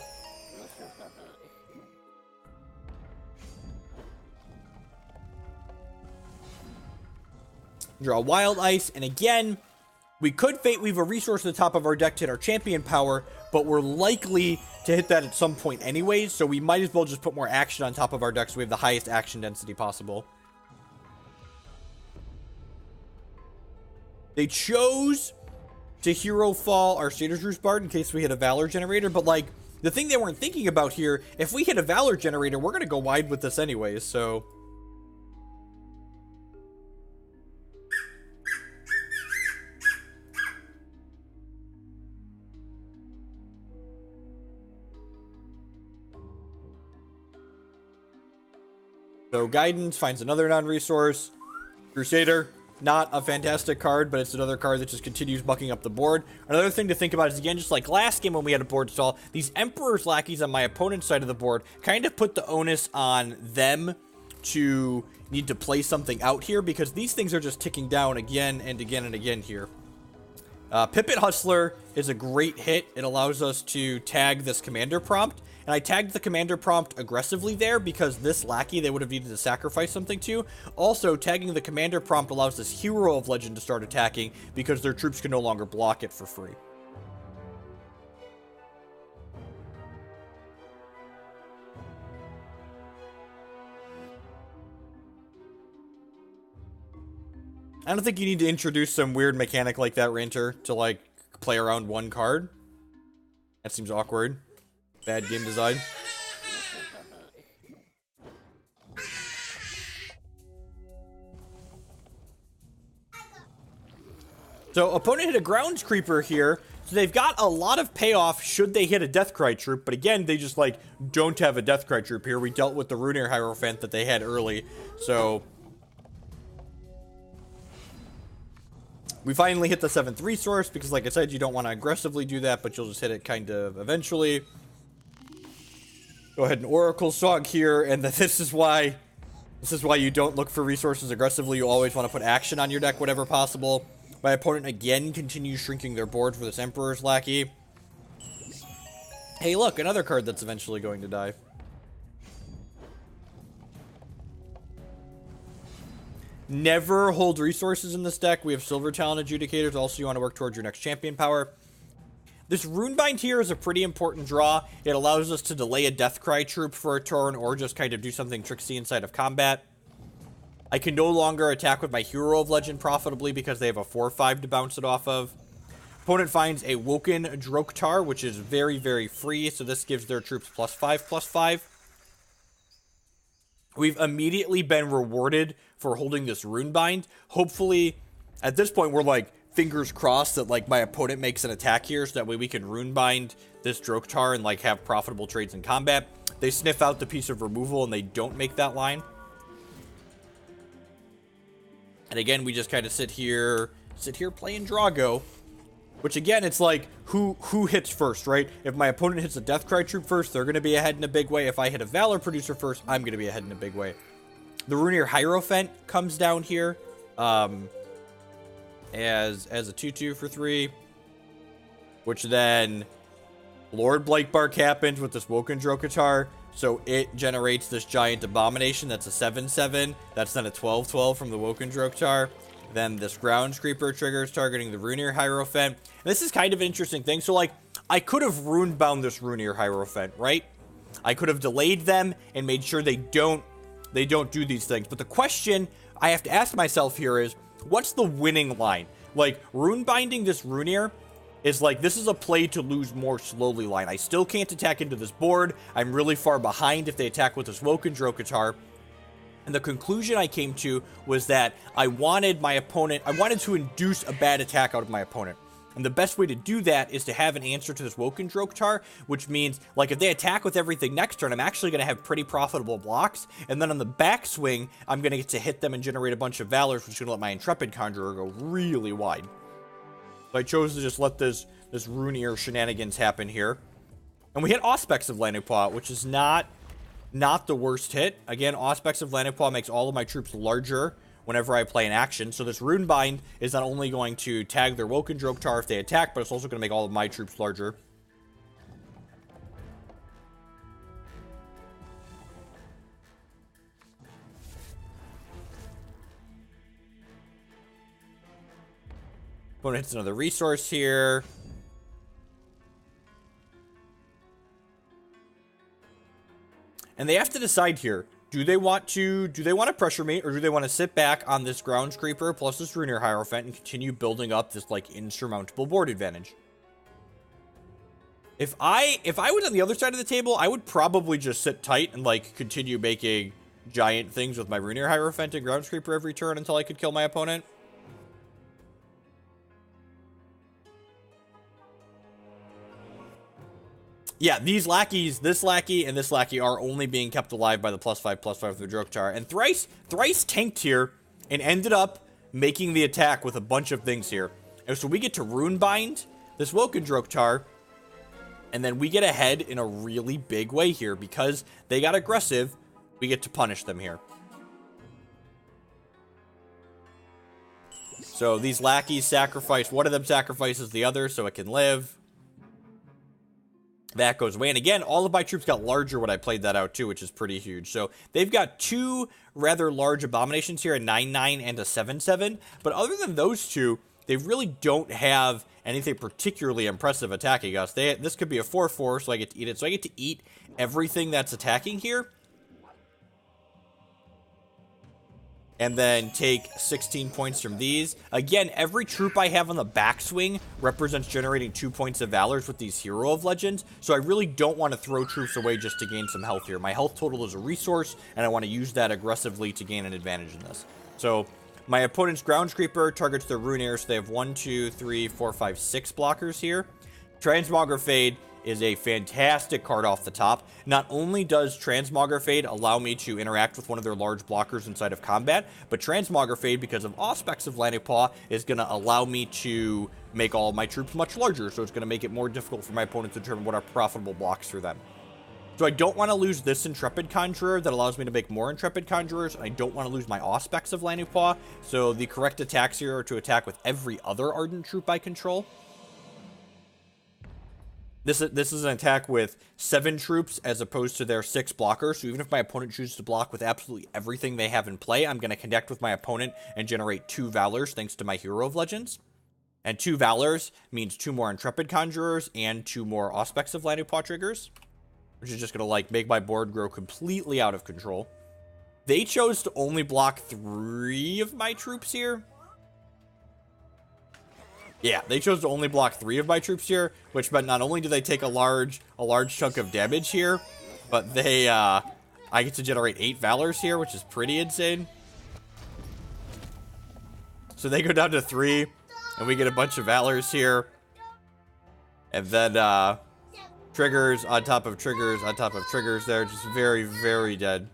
Draw Wild Ice, and again, we could Fate Weave a resource at the top of our deck to hit our champion power, but we're likely to hit that at some point anyways, so we might as well just put more action on top of our deck so we have the highest action density possible. They chose to Hero Fall our Satyr's Roost Bard in case we hit a Valor Generator, but like, the thing they weren't thinking about here, if we hit a Valor Generator, we're going to go wide with this anyways, so... So Guidance finds another non-resource. Crusader, not a fantastic card, but it's another card that just continues bucking up the board. Another thing to think about is, again, just like last game when we had a board stall, these Emperor's Lackeys on my opponent's side of the board kind of put the onus on them to need to play something out here because these things are just ticking down again and again and again here. Pippit Hustler is a great hit. It allows us to tag this commander prompt. And I tagged the commander prompt aggressively there because this lackey they would have needed to sacrifice something to. Also, tagging the commander prompt allows this Hero of Legend to start attacking because their troops can no longer block it for free. I don't think you need to introduce some weird mechanic like that, Ranter, to, like, play around one card. That seems awkward. Bad game design. So, opponent hit a Grounds Creeper here. So, they've got a lot of payoff should they hit a Deathcry troop. But again, they just, like, don't have a Deathcry troop here. We dealt with the Runir Hierophant that they had early. So... we finally hit the 7th resource because, like I said, you don't want to aggressively do that, but you'll just hit it kind of eventually. Go ahead and Oracle Song here, and this is why you don't look for resources aggressively. You always want to put action on your deck whenever possible. My opponent again continues shrinking their board for this Emperor's Lackey. Hey, look, another card that's eventually going to die. Never hold resources in this deck. We have Silver Talon Adjudicators. Also, you want to work towards your next champion power. This Runebind here is a pretty important draw. It allows us to delay a Deathcry troop for a turn or just kind of do something tricksy inside of combat. I can no longer attack with my Hero of Legend profitably because they have a 4/5 to bounce it off of. Opponent finds a Woken Droktar, which is very, very free, so this gives their troops +5/+5. We've immediately been rewarded for holding this Runebind. Hopefully, at this point, we're like fingers crossed that, like, my opponent makes an attack here, so that way we can Runebind this Drok'tar and, like, have profitable trades in combat. They sniff out the piece of removal, and they don't make that line. And again, we just kind of sit here playing Drago. Which, again, it's like, who hits first, right? If my opponent hits a Deathcry troop first, they're going to be ahead in a big way. If I hit a Valor Producer first, I'm going to be ahead in a big way. The Runebind Hierophant comes down here as a 2/2 for 3. Which then Lord Blightbark happens with this Woken Drok'tar. So it generates this Giant Abomination. That's a 7/7. That's then a 12/12 from the Woken Drok'tar. Then this Ground Creeper triggers, targeting the Runebind Hierophant. And this is kind of an interesting thing. So, like, I could have runebound this Runebind Hierophant, right? I could have delayed them and made sure they don't do these things. But the question I have to ask myself here is, what's the winning line? Like, runebinding this Runebind is like, this is a play to lose more slowly line. I still can't attack into this board. I'm really far behind if they attack with this Woken Drok'tar. And the conclusion I came to was that I wanted to induce a bad attack out of my opponent. And the best way to do that is to have an answer to this Woken Drok'tar, which means, like, if they attack with everything next turn, I'm actually going to have pretty profitable blocks. And then on the backswing, I'm going to get to hit them and generate a bunch of Valors, which is going to let my Intrepid Conjurer go really wide. So I chose to just let this Runebind shenanigans happen here. And we hit Auspex of Lanupaw, which is not the worst hit. Again, Auspex of Lanupaw makes all of my troops larger whenever I play an action. So this Runebind is not only going to tag their Woken Drok'tar if they attack, but it's also going to make all of my troops larger. Opponent hits another resource here. And they have to decide here, do they want to pressure me, or do they want to sit back on this Ground Creeper plus this Runebind Hierophant and continue building up this, like, insurmountable board advantage? If I was on the other side of the table, I would probably just sit tight and, like, continue making giant things with my Runebind Hierophant and Ground Creeper every turn until I could kill my opponent. Yeah, these lackeys, this lackey and this lackey, are only being kept alive by the +5/+5 of the Drok'tar. And Thrice tanked here and ended up making the attack with a bunch of things here. And so we get to Runebind this Woken Drok'tar, and then we get ahead in a really big way here. Because they got aggressive, we get to punish them here. So these lackeys sacrifice, one of them sacrifices the other so it can live. That goes away. And again, all of my troops got larger when I played that out too, which is pretty huge. So they've got two rather large abominations here, a 9/9 and a 7/7. But other than those two, they really don't have anything particularly impressive attacking us. This could be a 4/4, so I get to eat it. So I get to eat everything that's attacking here. And then take 16 points from these. Again, every troop I have on the backswing represents generating 2 points of Valors with these Hero of Legends. So I really don't want to throw troops away just to gain some health here. My health total is a resource, and I want to use that aggressively to gain an advantage in this. So my opponent's Ground Creeper targets their Runebind, so they have 1, 2, 3, 4, 5, 6 blockers here. Transmogrifade is a fantastic card off the top. Not only does Transmogrifade allow me to interact with one of their large blockers inside of combat, but Transmogrifade, because of Auspex of Lanupaw, is going to allow me to make all of my troops much larger, so it's going to make it more difficult for my opponent to determine what are profitable blocks for them. So I don't want to lose this Intrepid Conjurer that allows me to make more Intrepid Conjurers, and I don't want to lose my Auspex of Lanupaw, so the correct attacks here are to attack with every other Ardent troop I control. This is an attack with 7 troops as opposed to their 6 blockers. So even if my opponent chooses to block with absolutely everything they have in play, I'm going to connect with my opponent and generate 2 Valors thanks to my Hero of Legends. And 2 Valors means 2 more Intrepid Conjurers and 2 more Auspex of Lanupaw triggers, which is just going to, like, make my board grow completely out of control. They chose to only block 3 of my troops here. Yeah, they chose to only block 3 of my troops here, which meant not only do they take a large chunk of damage here, but they, I get to generate 8 Valors here, which is pretty insane. So they go down to 3, And we get a bunch of Valors here. And then, triggers on top of triggers on top of triggers there. Just very, very dead.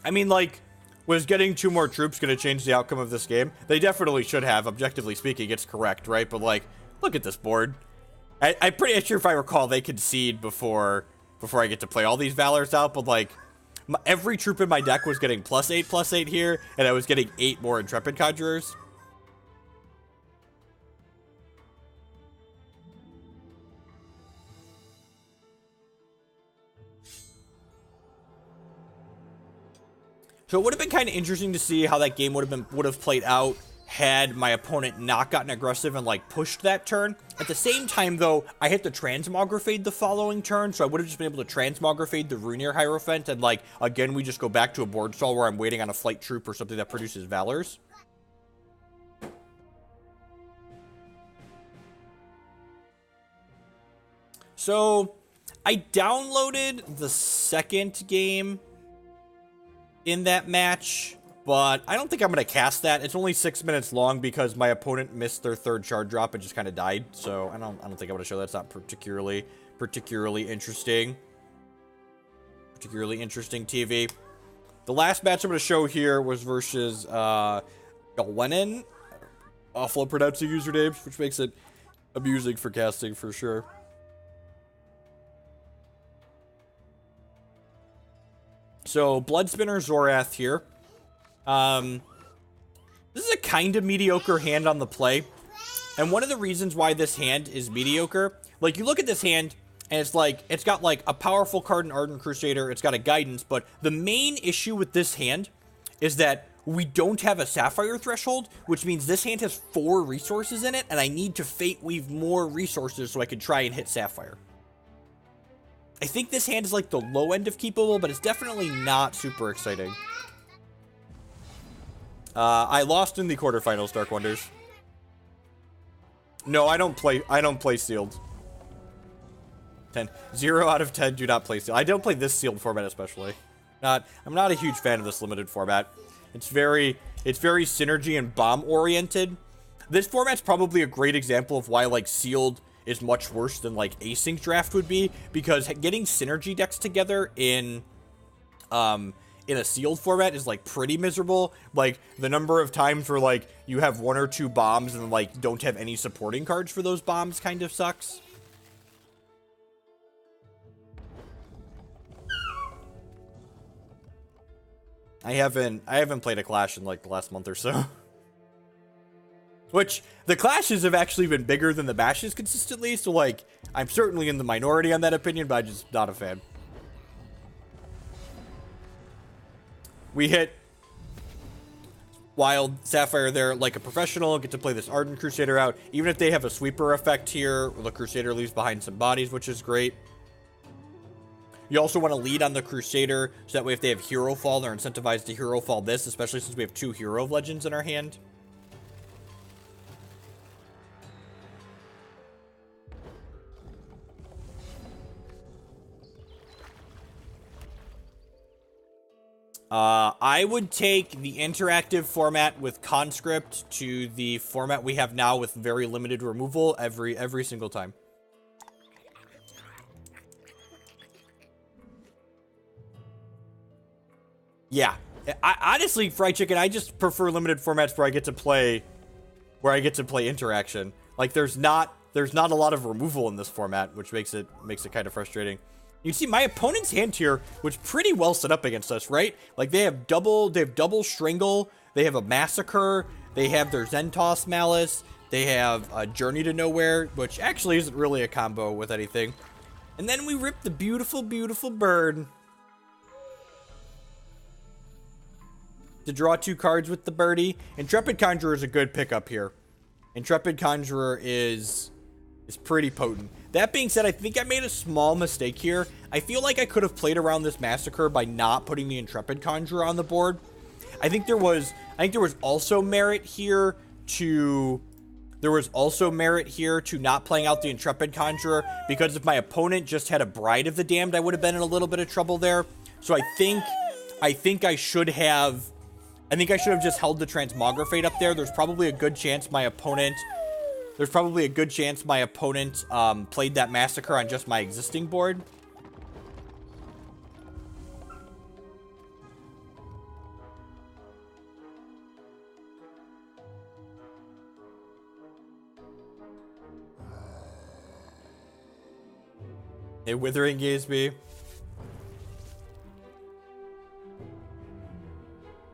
I mean, like, was getting 2 more troops going to change the outcome of this game? They definitely should have, objectively speaking, it's correct, right? But, like, look at this board. I'm pretty sure if I recall, they concede before I get to play all these Valors out, but, like, every troop in my deck was getting +8/+8 here, and I was getting 8 more Intrepid Conjurers. So it would have been kind of interesting to see how that game would have played out had my opponent not gotten aggressive and like pushed that turn. At the same time, though, I hit the Transmogrifade the following turn, so I would have just been able to Transmogrifade the Runir Hierophant, and like again, we just go back to a board stall where I'm waiting on a flight troop or something that produces Valors. So I downloaded the second game in that match, but I don't think I'm going to cast that. It's only 6 minutes long because my opponent missed their 3rd shard drop and just kind of died. So I don't think I'm going to show that. It's not particularly interesting. Particularly interesting TV. The last match I'm going to show here was versus Galwenin. Awful at pronouncing usernames, which makes it amusing for casting for sure. So, Bloodspinner Zorath here. This is a kind of mediocre hand on the play. And one of the reasons why this hand is mediocre, like, you look at this hand, and it's like, it's got, like, a powerful card in Ardent Crusader, it's got a guidance, but the main issue with this hand is that we don't have a Sapphire threshold, which means this hand has 4 resources in it, and I need to Fate Weave more resources so I can try and hit Sapphire. I think this hand is like the low end of keepable, but it's definitely not super exciting. I lost in the quarterfinals, Dark Wonders. No, I don't play sealed. 0 out of 10 do not play sealed. I don't play this sealed format especially. I'm not a huge fan of this limited format. It's very synergy and bomb oriented. This format's probably a great example of why like sealed is much worse than like async draft would be, because getting synergy decks together in a sealed format is like pretty miserable. Like the number of times where like you have 1 or 2 bombs and like don't have any supporting cards for those bombs kind of sucks. I haven't played a Clash in like the last month or so. Which, the clashes have actually been bigger than the bashes consistently, so, like, I'm certainly in the minority on that opinion, but I'm just not a fan. We hit Wild Sapphire there like a professional, get to play this Ardent Crusader out. Even if they have a sweeper effect here, the Crusader leaves behind some bodies, which is great. You also want to lead on the Crusader, so that way if they have Hero Fall, they're incentivized to Hero Fall this, especially since we have 2 Hero Legends in our hand. I would take the interactive format with conscript to the format we have now with very limited removal every single time. Yeah, honestly, Fried Chicken, I just prefer limited formats where I get to play interaction. Like there's not a lot of removal in this format, which makes it kind of frustrating. You see, my opponent's hand here was pretty well set up against us, right? Like, they have double Strangle, they have a Massacre, they have their Zentoss Malice, they have a Journey to Nowhere, which actually isn't really a combo with anything. And then we rip the beautiful, beautiful bird to draw 2 cards with the birdie. Intrepid Conjurer is a good pickup here. Intrepid Conjurer is pretty potent. That being said, I think I made a small mistake here. I feel like I could have played around this Massacre by not putting the Intrepid Conjurer on the board. I think there was I think there was also merit here to... not playing out the Intrepid Conjurer, because if my opponent just had a Bride of the Damned, I would have been in a little bit of trouble there. So I think I should have just held the Transmogrifade up there. There's probably a good chance my opponent played that Massacre on just my existing board. A Withering Gaze me.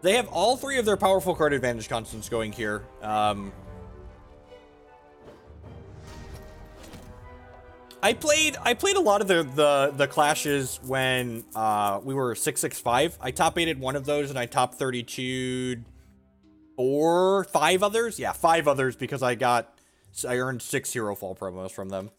They have all three of their powerful card advantage constants going here. I played a lot of the clashes when we were 665. I top 8'd one of those and I top 32'd 5 others. Yeah, 5 others because I earned 6 hero fall promos from them.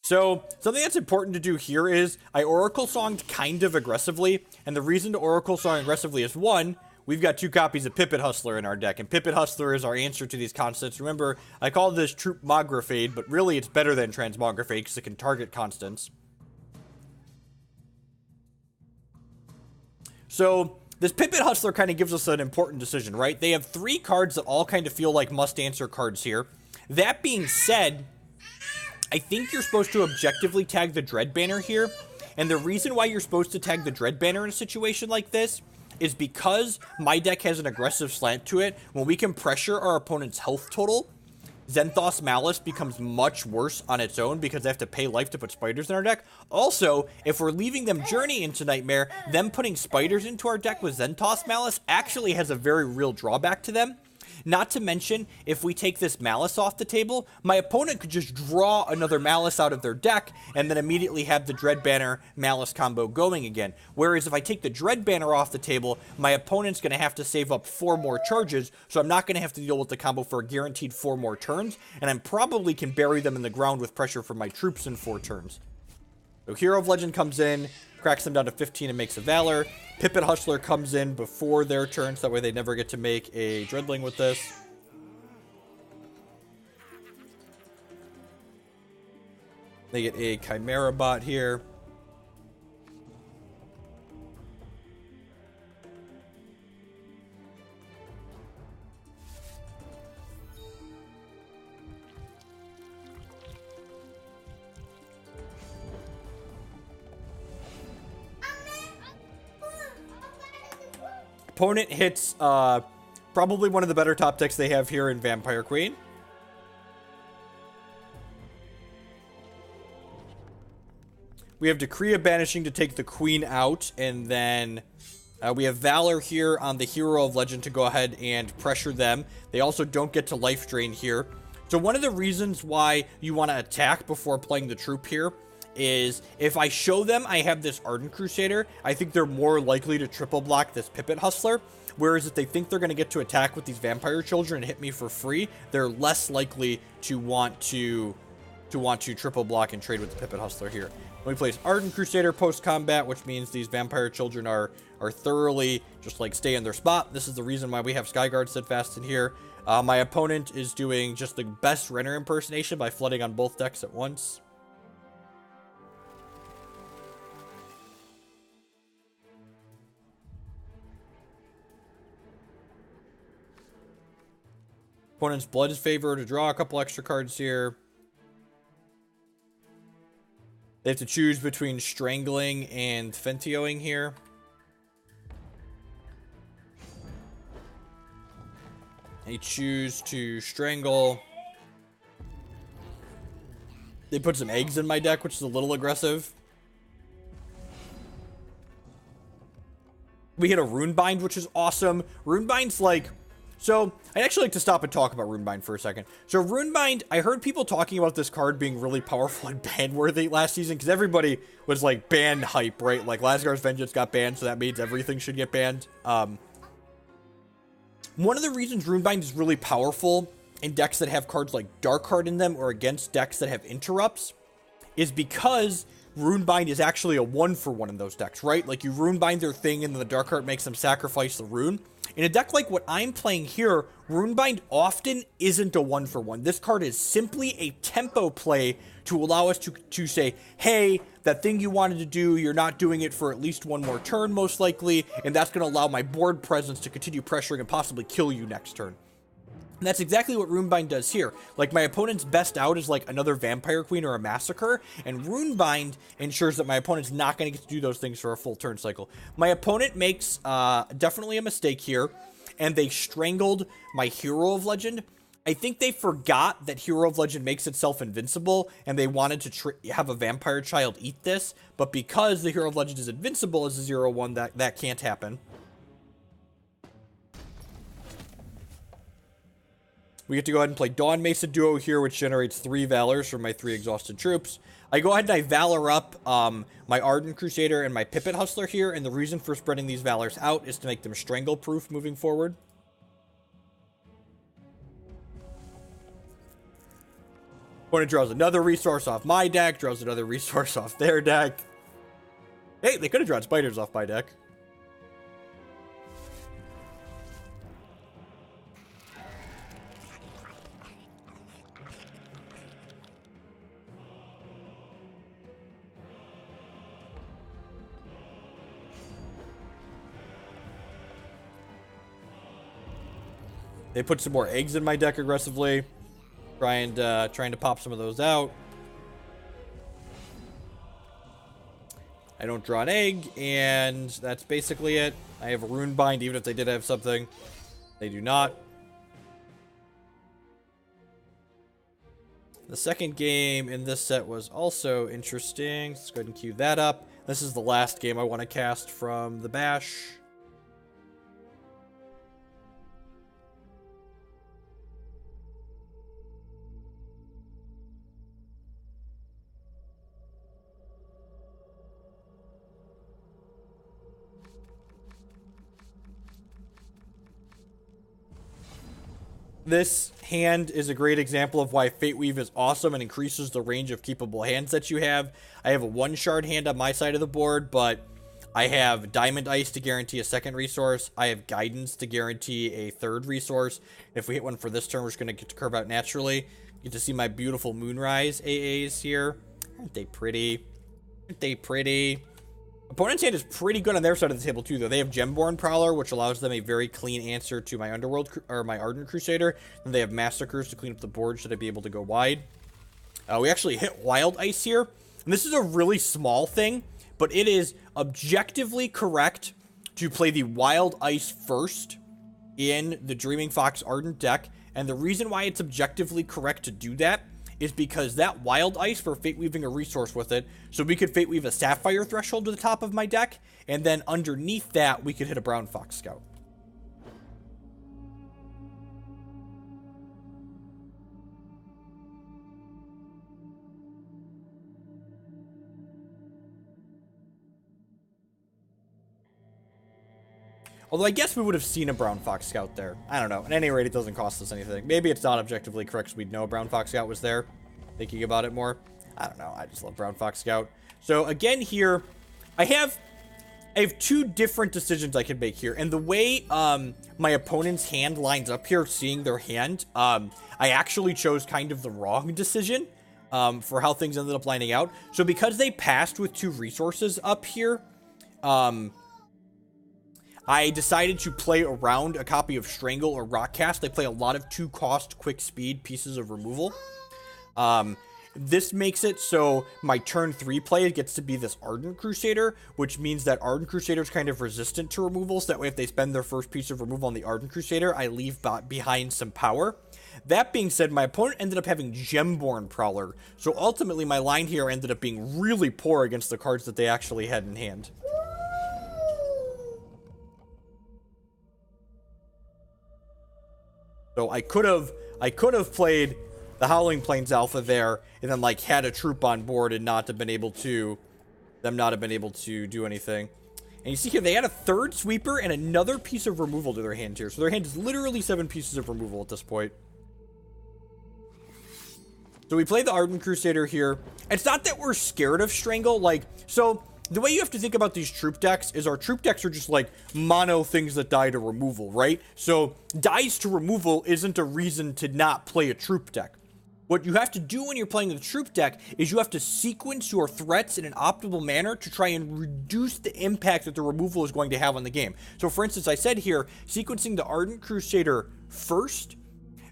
So, something that's important to do here is, I Oracle Songed kind of aggressively, and the reason to Oracle Song aggressively is, one, we've got 2 copies of Pippit Hustler in our deck, and Pippit Hustler is our answer to these constants. Remember, I call this Transmogrifade, but really it's better than Transmogrifade because it can target constants. So, this Pippit Hustler kind of gives us an important decision, right? They have 3 cards that all kind of feel like must-answer cards here. That being said, I think you're supposed to objectively tag the Dread Banner here, and the reason why you're supposed to tag the Dread Banner in a situation like this is because my deck has an aggressive slant to it. When we can pressure our opponent's health total, Zenthos Malice becomes much worse on its own because they have to pay life to put spiders in our deck. Also, if we're leaving them Journey into Nightmare, them putting spiders into our deck with Zenthos Malice actually has a very real drawback to them. Not to mention, if we take this Malice off the table, my opponent could just draw another Malice out of their deck and then immediately have the Dread Banner Malice combo going again. Whereas if I take the Dread Banner off the table, my opponent's going to have to save up 4 more charges, so I'm not going to have to deal with the combo for a guaranteed 4 more turns, and I probably can bury them in the ground with pressure from my troops in 4 turns. So Hero of Legend comes in, cracks them down to 15 and makes a Valor. Pippit Hustler comes in before their turn, so that way they never get to make a Dreadling with this. They get a Chimera Bot here. Opponent hits probably one of the better top decks they have here in Vampire Queen. We have Decree of Banishing to take the Queen out, and then we have Valor here on the Hero of Legend to go ahead and pressure them. They also don't get to life drain here. So one of the reasons why you want to attack before playing the troop here is if I show them I have this Ardent Crusader, I think they're more likely to triple block this Pippit Hustler. Whereas if they think they're going to get to attack with these Vampire Children and hit me for free, they're less likely to want to triple block and trade with the Pippit Hustler here. We place Ardent Crusader post-combat, which means these Vampire Children are thoroughly just like stay in their spot. This is the reason why we have Skyguard Steadfast in here. My opponent is doing just the best Renner impersonation by flooding on both decks at once. Opponent's Blood is favored to draw a couple extra cards here. They have to choose between Strangling and Fentioing here. They choose to Strangle. They put some eggs in my deck, which is a little aggressive. We hit a Runebind, which is awesome. Runebind's like... So, I'd actually like to stop and talk about Runebind for a second. So, Runebind, I heard people talking about this card being really powerful and ban-worthy last season, because everybody was, like, ban hype, right? Like, Lasgar's Vengeance got banned, so that means everything should get banned. One of the reasons Runebind is really powerful in decks that have cards like Darkheart in them, or against decks that have interrupts, is because Runebind is actually a 1-for-1 in those decks, right? Like, you Runebind their thing, and then the Dark Heart makes them sacrifice the rune. In a deck like what I'm playing here, Runebind often isn't a 1-for-1. This card is simply a tempo play to allow us to say, hey, that thing you wanted to do, you're not doing it for at least one more turn, most likely, and that's going to allow my board presence to continue pressuring and possibly kill you next turn. And that's exactly what Runebind does here. Like, my opponent's best out is like another Vampire Queen or a Massacre, and Runebind ensures that my opponent's not going to get to do those things for a full turn cycle. My opponent makes definitely a mistake here, and they strangled my Hero of Legend. I think they forgot that Hero of Legend makes itself invincible, and they wanted to have a Vampire Child eat this, but because the Hero of Legend is invincible as a 0/1, that can't happen. We get to go ahead and play Dawn Mesa Duo here, which generates 3 Valors from my 3 exhausted troops. I go ahead and I Valor up my Ardent Crusader and my Pippit Hustler here, and the reason for spreading these Valors out is to make them strangle-proof moving forward. Opponent draws another resource off my deck, draws another resource off their deck. Hey, they could have drawn spiders off my deck. They put some more eggs in my deck aggressively. Trying to pop some of those out. I don't draw an egg, and that's basically it. I have a Runebind, even if they did have something. They do not. The second game in this set was also interesting. Let's go ahead and queue that up. This is the last game I want to cast from the bash. This hand is a great example of why Fate Weave is awesome and increases the range of keepable hands that you have. I have a 1-shard hand on my side of the board, but I have Diamond Ice to guarantee a second resource. I have Guidance to guarantee a third resource. If we hit one for this turn, we're just going to get to curve out naturally. You get to see my beautiful Moonrise AAs here. Aren't they pretty? Aren't they pretty? Opponent's hand is pretty good on their side of the table, too, though. They have Gemborn Prowler, which allows them a very clean answer to my Underworld, or my Ardent Crusader. And they have Massacres to clean up the board should I be able to go wide. We actually hit Wild Ice here. And this is a really small thing, but it is objectively correct to play the Wild Ice first in the Dreaming Fox Ardent deck. And the reason why it's objectively correct to do that is because that Wild Ice for Fate Weaving a resource with it, so we could Fate Weave a Sapphire Threshold to the top of my deck, and then underneath that, we could hit a Brown Fox Scout. Although I guess we would have seen a Brown Fox Scout there. I don't know. At any rate, it doesn't cost us anything. Maybe it's not objectively correct because we'd know a Brown Fox Scout was there. Thinking about it more. I don't know. I just love Brown Fox Scout. So again here, I have 2 different decisions I can make here. And the way my opponent's hand lines up here, seeing their hand, I actually chose kind of the wrong decision for how things ended up lining out. So because they passed with 2 resources up here, I decided to play around a copy of Strangle or Rockcast. They play a lot of 2-cost, quick speed pieces of removal. This makes it so my turn 3 play gets to be this Ardent Crusader, which means that Ardent Crusader is kind of resistant to removals. That way, if they spend their first piece of removal on the Ardent Crusader, I leave behind some power. That being said, my opponent ended up having Gemborn Prowler. So ultimately, my line here ended up being really poor against the cards that they actually had in hand. So I could have played the Howling Plains Alpha there, and then like had a troop on board and not have been able to do anything. And you see here they had a 3rd sweeper and another piece of removal to their hand here. So their hand is literally 7 pieces of removal at this point. So we play the Ardent Crusader here. It's not that we're scared of Strangle, like, so the way you have to think about these troop decks is our troop decks are just like mono things that die to removal, right? So dies to removal isn't a reason to not play a troop deck. What you have to do when you're playing the troop deck is you have to sequence your threats in an optimal manner to try and reduce the impact that the removal is going to have on the game. So for instance, I said here, sequencing the Ardent Crusader first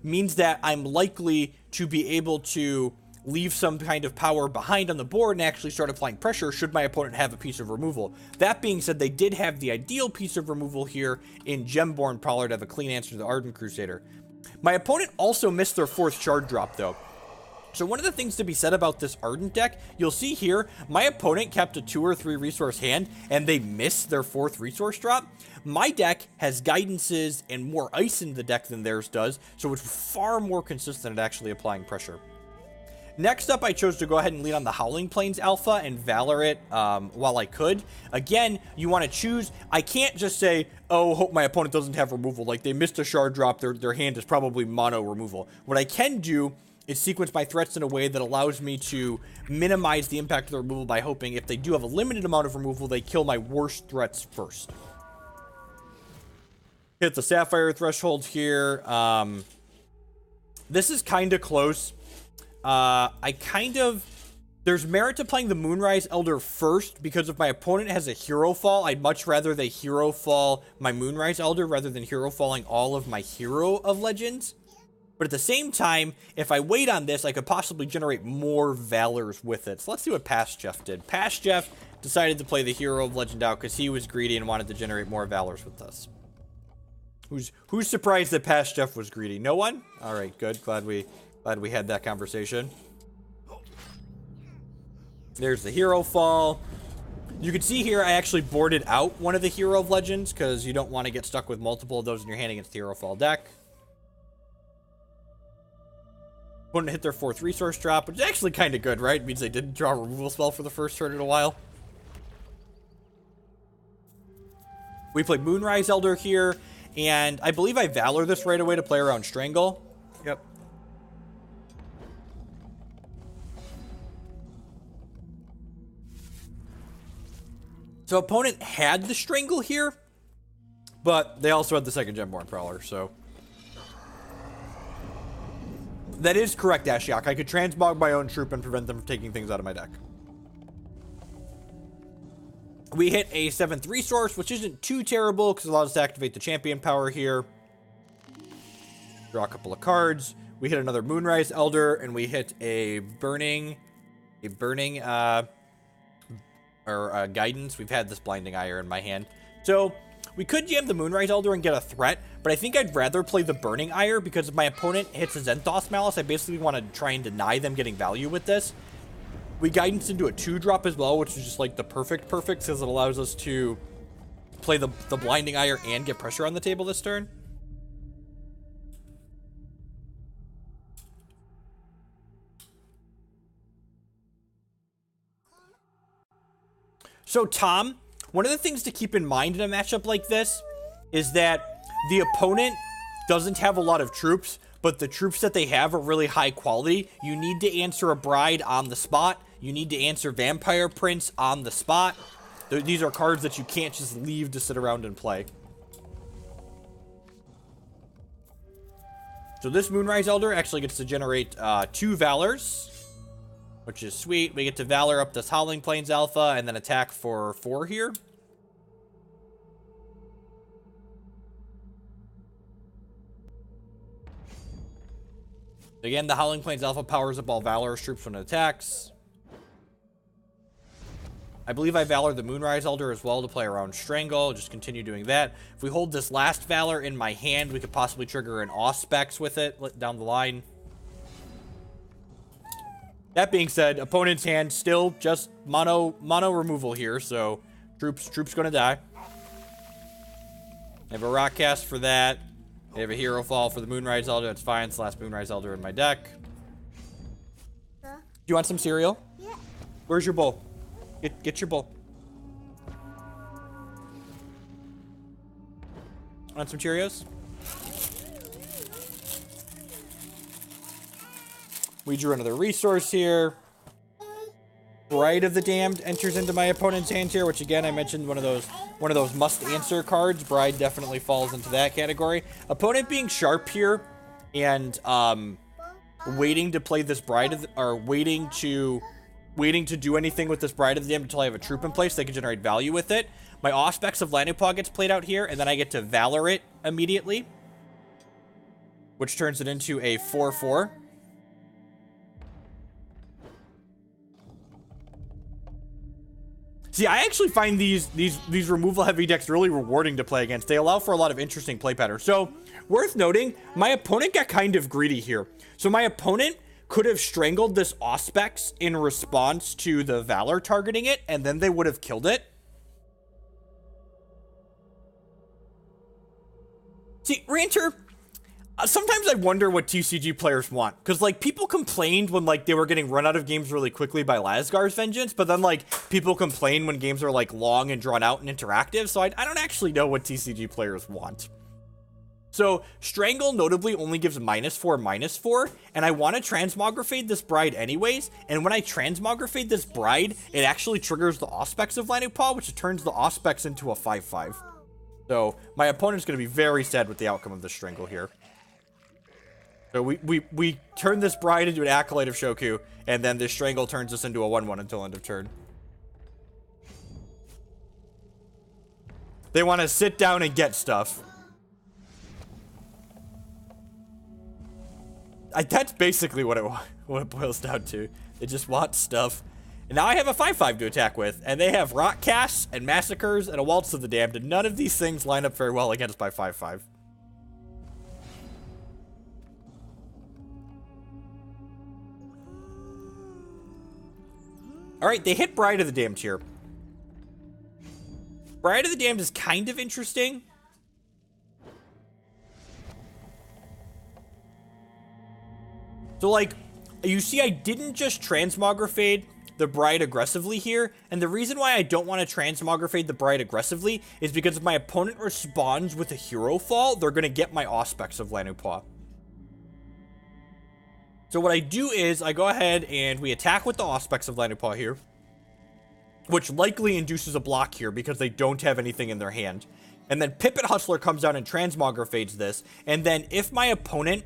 means that I'm likely to be able to leave some kind of power behind on the board and actually start applying pressure should my opponent have a piece of removal. That being said, they did have the ideal piece of removal here in Gemborn Prowler to have a clean answer to the Ardent Crusader. My opponent also missed their 4th shard drop though. So one of the things to be said about this Ardent deck, you'll see here, my opponent kept a 2 or 3 resource hand and they missed their 4th resource drop. My deck has guidances and more ice in the deck than theirs does, so it's far more consistent at actually applying pressure. Next up, I chose to go ahead and lead on the Howling Plains Alpha and Valor it while I could. Again, you want to choose. I can't just say, oh, hope my opponent doesn't have removal. Like, they missed a shard drop. Their hand is probably mono removal. What I can do is sequence my threats in a way that allows me to minimize the impact of the removal by hoping if they do have a limited amount of removal, they kill my worst threats first. Hit the Sapphire threshold here. This is kind of close. There's merit to playing the Moonrise Elder first, because if my opponent has a hero fall, I'd much rather they hero fall my Moonrise Elder rather than hero falling all of my Hero of Legends. But at the same time, if I wait on this, I could possibly generate more Valors with it. So let's see what Past Jeff did. Past Jeff decided to play the Hero of Legend out because he was greedy and wanted to generate more Valors with us. Who's surprised that Past Jeff was greedy? No one? All right, good. Glad we had that conversation. There's the hero fall. You can see here I actually boarded out one of the Hero of Legends because you don't want to get stuck with multiple of those in your hand against the hero fall deck. Opponent hit their 4th resource drop, which is actually kind of good, right? It means they didn't draw a removal spell for the first turn in a while. We played Moonrise Elder here, and I believe I Valor this right away to play around Strangle. Yep. So opponent had the Strangle here, but they also had the 2nd Gemborn Prowler, so. That is correct, Ashiok. I could transmog my own troop and prevent them from taking things out of my deck. We hit a 7th resource, which isn't too terrible because it allows us to activate the champion power here. Draw a couple of cards. We hit another Moonrise Elder, and we hit a burning guidance. We've had this Blinding Ire in my hand. So we could jam the Moonrise Elder and get a threat, but I think I'd rather play the Burning Ire because if my opponent hits a Zenthos Malice, I basically want to try and deny them getting value with this. We guidance into a 2-drop as well, which is just like the perfect because it allows us to play the Blinding Ire and get pressure on the table this turn. So Tom, one of the things to keep in mind in a matchup like this is that the opponent doesn't have a lot of troops, but the troops that they have are really high quality. You need to answer a Bride on the spot. You need to answer Vampire Prince on the spot. These are cards that you can't just leave to sit around and play. So this Moonrise Elder actually gets to generate 2 Valors, which is sweet. We get to Valor up this Howling Plains Alpha and then attack for 4 here. Again, the Howling Plains Alpha powers up all Valor's troops when it attacks. I believe I Valor the Moonrise Elder as well to play around Strangle. Just continue doing that. If we hold this last Valor in my hand, we could possibly trigger an Auspex with it down the line. That being said, opponent's hand still just mono removal here, so troops gonna die. I have a Rock Cast for that. I have a Hero Fall for the Moonrise Elder. That's fine. It's the last Moonrise Elder in my deck. Do you want some cereal? Yeah. Where's your bowl? Get your bowl. Want some Cheerios? We drew another resource here. Bride of the Damned enters into my opponent's hand here, which again I mentioned one of those must answer cards. Bride definitely falls into that category. Opponent being sharp here and waiting to play this Bride or waiting to do anything with this Bride of the Damned until I have a troop in place. They can generate value with it. My Auspex of Lanupaw gets played out here, and then I get to Valor it immediately, which turns it into a 4/4. See, I actually find these removal heavy decks really rewarding to play against. They allow for a lot of interesting play patterns. So, worth noting, my opponent got kind of greedy here. So my opponent could have strangled this Auspex in response to the Valor targeting it, and then they would have killed it. See, Ranter, sometimes I wonder what TCG players want, because, like, people complained when, like, they were getting run out of games really quickly by Lasgar's Vengeance, but then, like, people complain when games are, like, long and drawn out and interactive, so I don't actually know what TCG players want. So, Strangle notably only gives -4/-4, and I want to Transmogrifade this Bride anyways, and when I Transmogrifade this Bride, it actually triggers the Auspex of Lanupaw, which turns the Auspex into a 5/5. So, my opponent's going to be very sad with the outcome of this Strangle here. So we turn this Bride into an Acolyte of Shoku, and then this Strangle turns us into a 1/1 until end of turn. They want to sit down and get stuff. That's basically what it boils down to. They just want stuff. And now I have a 5/5 to attack with, and they have Rock Casts and Massacres and a Waltz of the Damned, and none of these things line up very well against my 5/5. Alright, they hit Bride of the Damned here. Bride of the Damned is kind of interesting. So, like, you see I didn't just Transmogrifade the Bride aggressively here, and the reason why I don't want to Transmogrifade the Bride aggressively is because if my opponent responds with a Hero Fall, they're going to get my Auspex of Lanupaw. So what I do is I go ahead and we attack with the Auspex of Lanupaw here, which likely induces a block here because they don't have anything in their hand. And then Pippit Hustler comes down and Transmogrifades this, and then if my opponent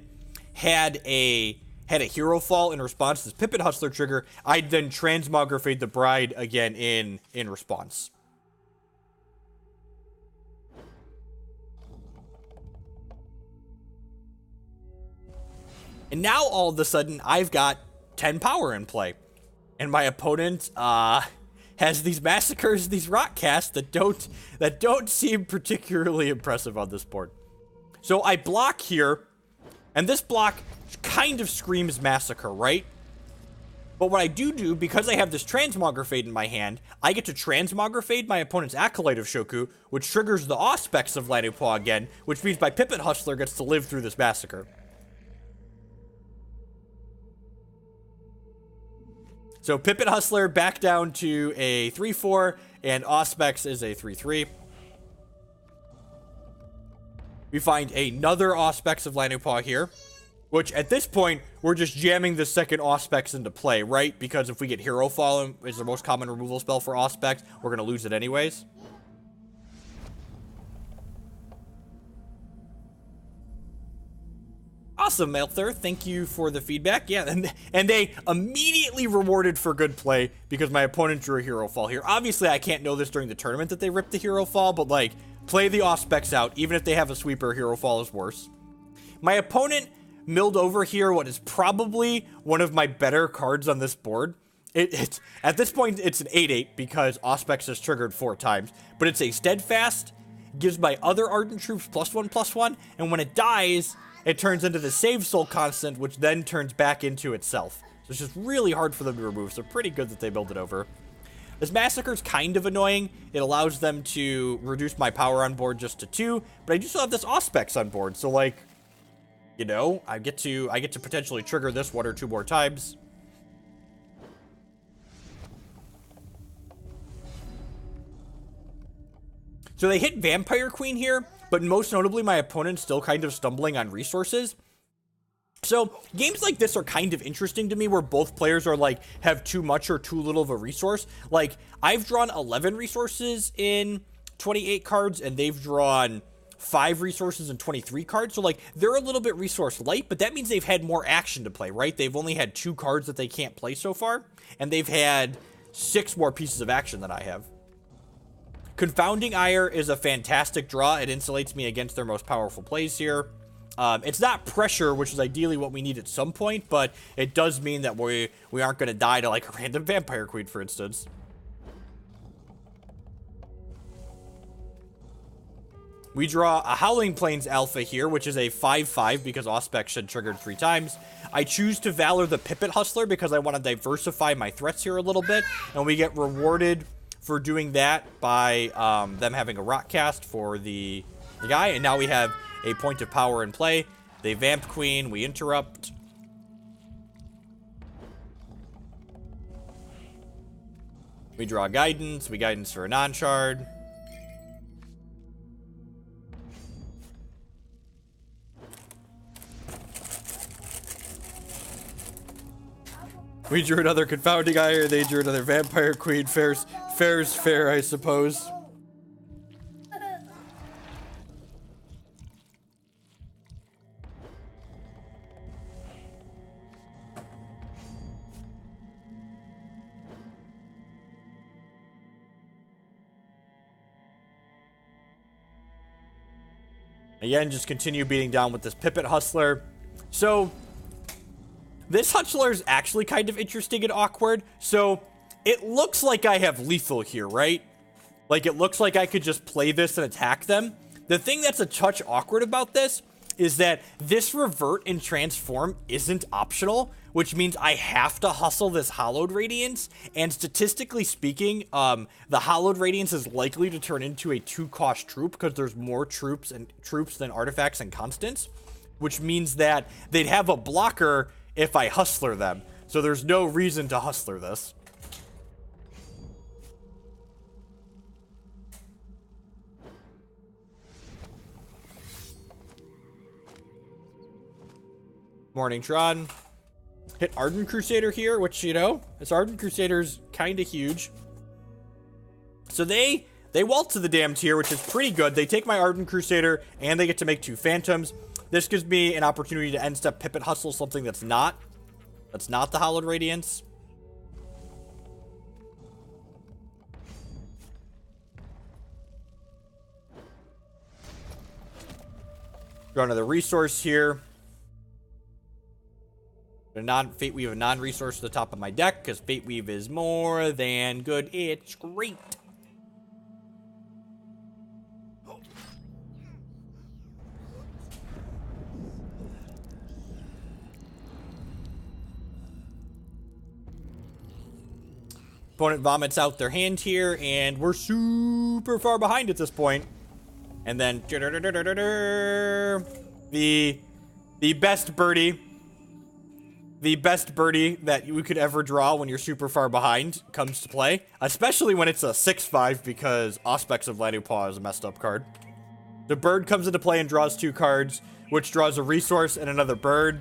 had a Hero Fall in response to this Pippit Hustler trigger, I'd then Transmogrifade the Bride again in response. And now all of a sudden I've got 10 power in play, and my opponent has these Massacres, these Rock Casts that don't seem particularly impressive on this board. So I block here, and this block kind of screams Massacre, right? But what I do, because I have this Transmogrifade in my hand, I get to Transmogrifade my opponent's Acolyte of Shoku, which triggers the Auspex of Lanupaw again, which means my Pippit Hustler gets to live through this Massacre. So Pippit Hustler back down to a 3/4, and Auspex is a 3/3. We find another Auspex of Lanupaw here, which at this point, we're just jamming the second Auspex into play, right? Because if we get Hero Fall, is the most common removal spell for Auspex, we're going to lose it anyways. Awesome, Melther. Thank you for the feedback. Yeah, and they immediately rewarded for good play because my opponent drew a Hero Fall here. Obviously, I can't know this during the tournament that they ripped the Hero Fall, but, like, play the Auspex out. Even if they have a sweeper, Hero Fall is worse. My opponent milled over here what is probably one of my better cards on this board. It's at this point, it's an 8/8 because Auspex is triggered 4 times, but it's a Steadfast, gives my other Ardent troops +1/+1, and when it dies, it turns into the Save Soul constant, which then turns back into itself. So it's just really hard for them to remove, so pretty good that they build it over. This Massacre's kind of annoying. It allows them to reduce my power on board just to 2, but I do still have this Auspex on board, so, like, you know, I get to potentially trigger this 1 or 2 more times. So they hit Vampire Queen here, but most notably my opponent's still kind of stumbling on resources. So games like this are kind of interesting to me, where both players are like have too much or too little of a resource. Like, I've drawn 11 resources in 28 cards, and they've drawn 5 resources and 23 cards. So like, they're a little bit resource light, but that means they've had more action to play, right? They've only had 2 cards that they can't play so far, and they've had 6 more pieces of action than I have. Confounding Ire is a fantastic draw. It insulates me against their most powerful plays here. It's not pressure, which is ideally what we need at some point, but it does mean that we aren't going to die to like a random Vampire Queen, for instance. We draw a Howling Plains Alpha here, which is a 5/5 because Auspex should triggered 3 times. I choose to Valor the Pippit Hustler because I want to diversify my threats here a little bit, and we get rewarded for doing that by them having a Recast for the guy, and now we have a point of power in play. They Vamp Queen, we interrupt. We draw Guidance, we Guidance for a non-shard. We drew another Confounding Ire, they drew another Vampire Queen. Fair's fair, I suppose. Again, just continue beating down with this Pippit Hustler. So, this Hustler is actually kind of interesting and awkward. So, it looks like I have lethal here, right? Like, it looks like I could just play this and attack them. The thing that's a touch awkward about this is that this Revert and Transform isn't optional, which means I have to hustle this Hallowed Radiance, and statistically speaking, the Hallowed Radiance is likely to turn into a 2-cost troop because there's more troops than artifacts and constants, which means that they'd have a blocker if I Hustler them. So there's no reason to Hustler this. Morning Tron. Hit Ardent Crusader here, which, you know, this Ardent Crusader's kind of huge. So they waltz to the damn tier, which is pretty good. They take my Ardent Crusader, and they get to make 2 Phantoms. This gives me an opportunity to end step Pippit Hustle something that's not the Hallowed Radiance. Draw another resource here. We have a non-resource at the top of my deck because Fate Weave is more than good. It's great. Opponent vomits out their hand here, and we're super far behind at this point. And then the best birdie. The best birdie that you could ever draw when you're super far behind comes to play. Especially when it's a 6/5 because Auspex of Lanupaw is a messed up card. The bird comes into play and draws 2 cards, which draws a resource and another bird.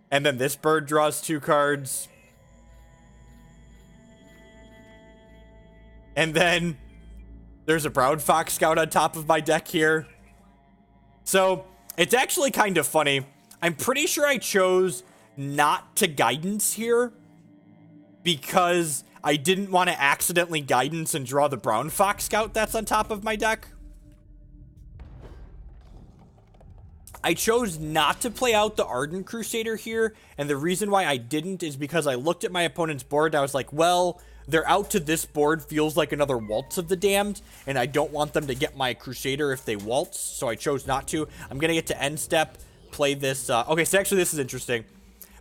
And then this bird draws 2 cards. And then there's a Brown Fox Scout on top of my deck here. So it's actually kind of funny. I'm pretty sure I chose not to Guidance here because I didn't want to accidentally Guidance and draw the Brown Fox Scout that's on top of my deck. I chose not to play out the Ardent Crusader here, and the reason why I didn't is because I looked at my opponent's board and I was like, well, they're out to this board feels like another Waltz of the Damned, and I don't want them to get my Crusader if they waltz, so I chose not to. I'm going to get to end step, play this. Okay, so actually this is interesting.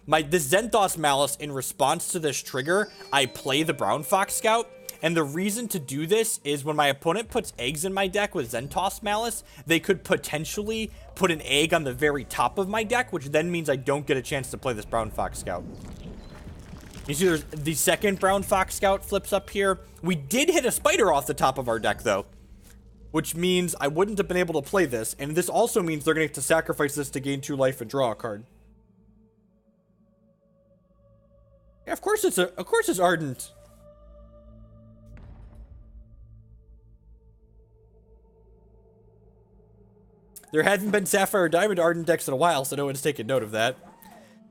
This Zenthos Malice, in response to this trigger, I play the Brown Fox Scout. And the reason to do this is when my opponent puts eggs in my deck with Zenthos Malice, they could potentially put an egg on the very top of my deck, which then means I don't get a chance to play this Brown Fox Scout. You see there's the second Brown Fox Scout flips up here. We did hit a spider off the top of our deck, though, which means I wouldn't have been able to play this. And this also means they're going to have to sacrifice this to gain 2 life and draw a card. Yeah, of course it's Ardent. There hasn't been Sapphire or Diamond Ardent decks in a while, so no one's taken note of that.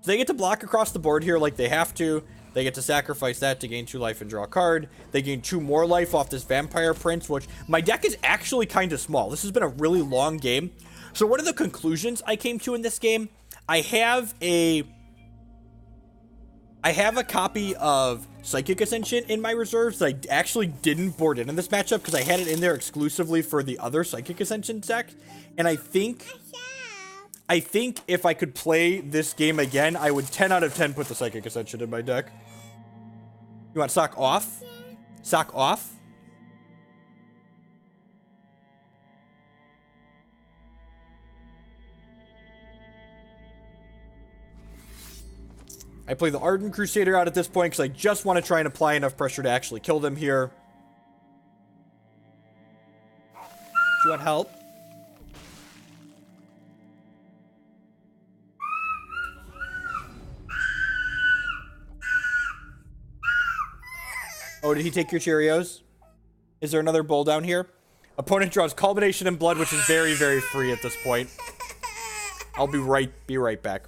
So they get to block across the board here like they have to. They get to sacrifice that to gain 2 life and draw a card. They gain 2 more life off this Vampire Prince, which my deck is actually kind of small. This has been a really long game. So one of the conclusions I came to in this game, I have a copy of Psychic Ascension in my reserves that I actually didn't board in this matchup because I had it in there exclusively for the other Psychic Ascension deck. And I think if I could play this game again, I would 10 out of 10 put the Psychic Ascension in my deck. You want sock off? Sock off? I play the Ardent Crusader out at this point because I just want to try and apply enough pressure to actually kill them here. Do you want help? Oh, did he take your Cheerios? Is there another bowl down here? Opponent draws Culmination and Blood, which is very, very free at this point. I'll be right back.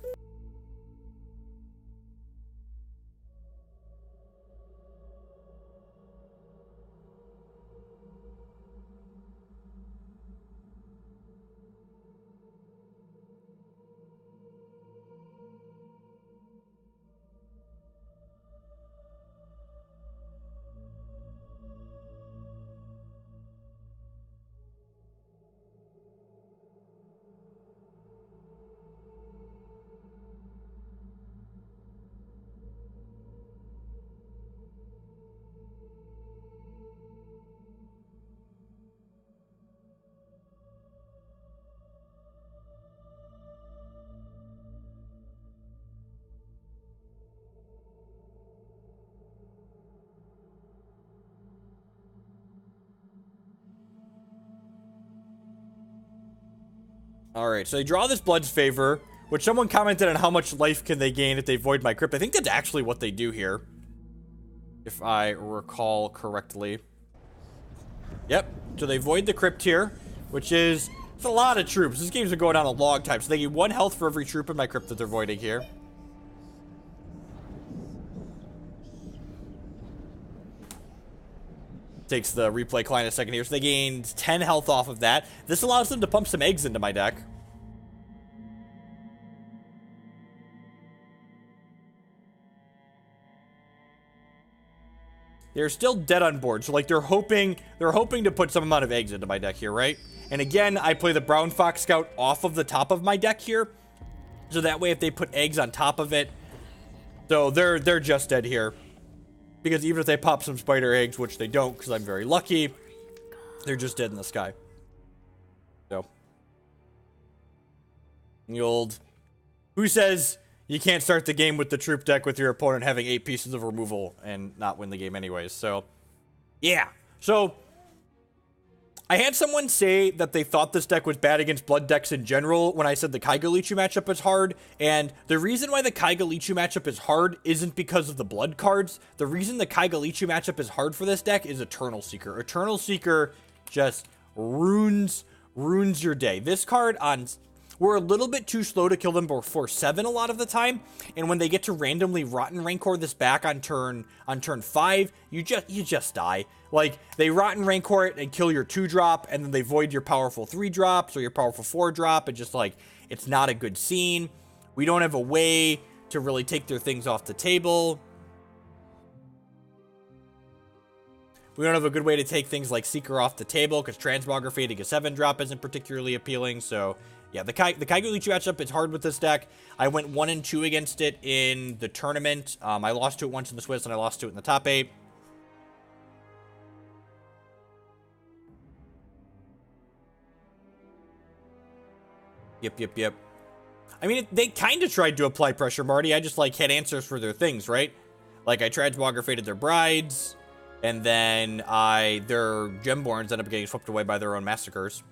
Alright, so they draw this Blood's Favor, which someone commented on how much life can they gain if they void my crypt. I think that's actually what they do here, if I recall correctly. Yep, so they void the crypt here, which is, it's a lot of troops. This game's been going on a long time, so they get 1 health for every troop in my crypt that they're voiding here. Takes the replay client a second here, so they gained 10 health off of that. This allows them to pump some eggs into my deck. They're still dead on board, so like they're hoping to put some amount of eggs into my deck here, right? And again, I play the Brown Fox Scout off of the top of my deck here, so that way if they put eggs on top of it, so they're just dead here. Because even if they pop some spider eggs, which they don't because I'm very lucky, they're just dead in the sky. So. The old... Who says you can't start the game with the troop deck with your opponent having 8 pieces of removal and not win the game anyways? So, yeah. So, I had someone say that they thought this deck was bad against blood decks in general when I said the Kaigalichu matchup is hard, and the reason why the Kaigalichu matchup is hard isn't because of the blood cards. The reason the Kaigalichu matchup is hard for this deck is Eternal Seeker. Eternal Seeker just ruins your day. This card on... We're a little bit too slow to kill them before 7 a lot of the time, and when they get to randomly Rotten Rancor this back on turn 5, you just die. Like, they Rotten Rancor it and kill your 2-drop, and then they void your powerful 3-drops or your powerful 4-drop, and just like, it's not a good scene. We don't have a way to really take their things off the table. We don't have a good way to take things like Seeker off the table, because Transmogrifade a 7-drop isn't particularly appealing, so... Yeah, the Kaigalichu matchup is hard with this deck. I went 1-2 against it in the tournament. I lost to it once in the Swiss, and I lost to it in the top 8. Yep. I mean, they kind of tried to apply pressure, Marty. I just, like, had answers for their things, right? Like, I Transmogrifaded their brides, and then their Gemborns ended up getting swept away by their own massacres.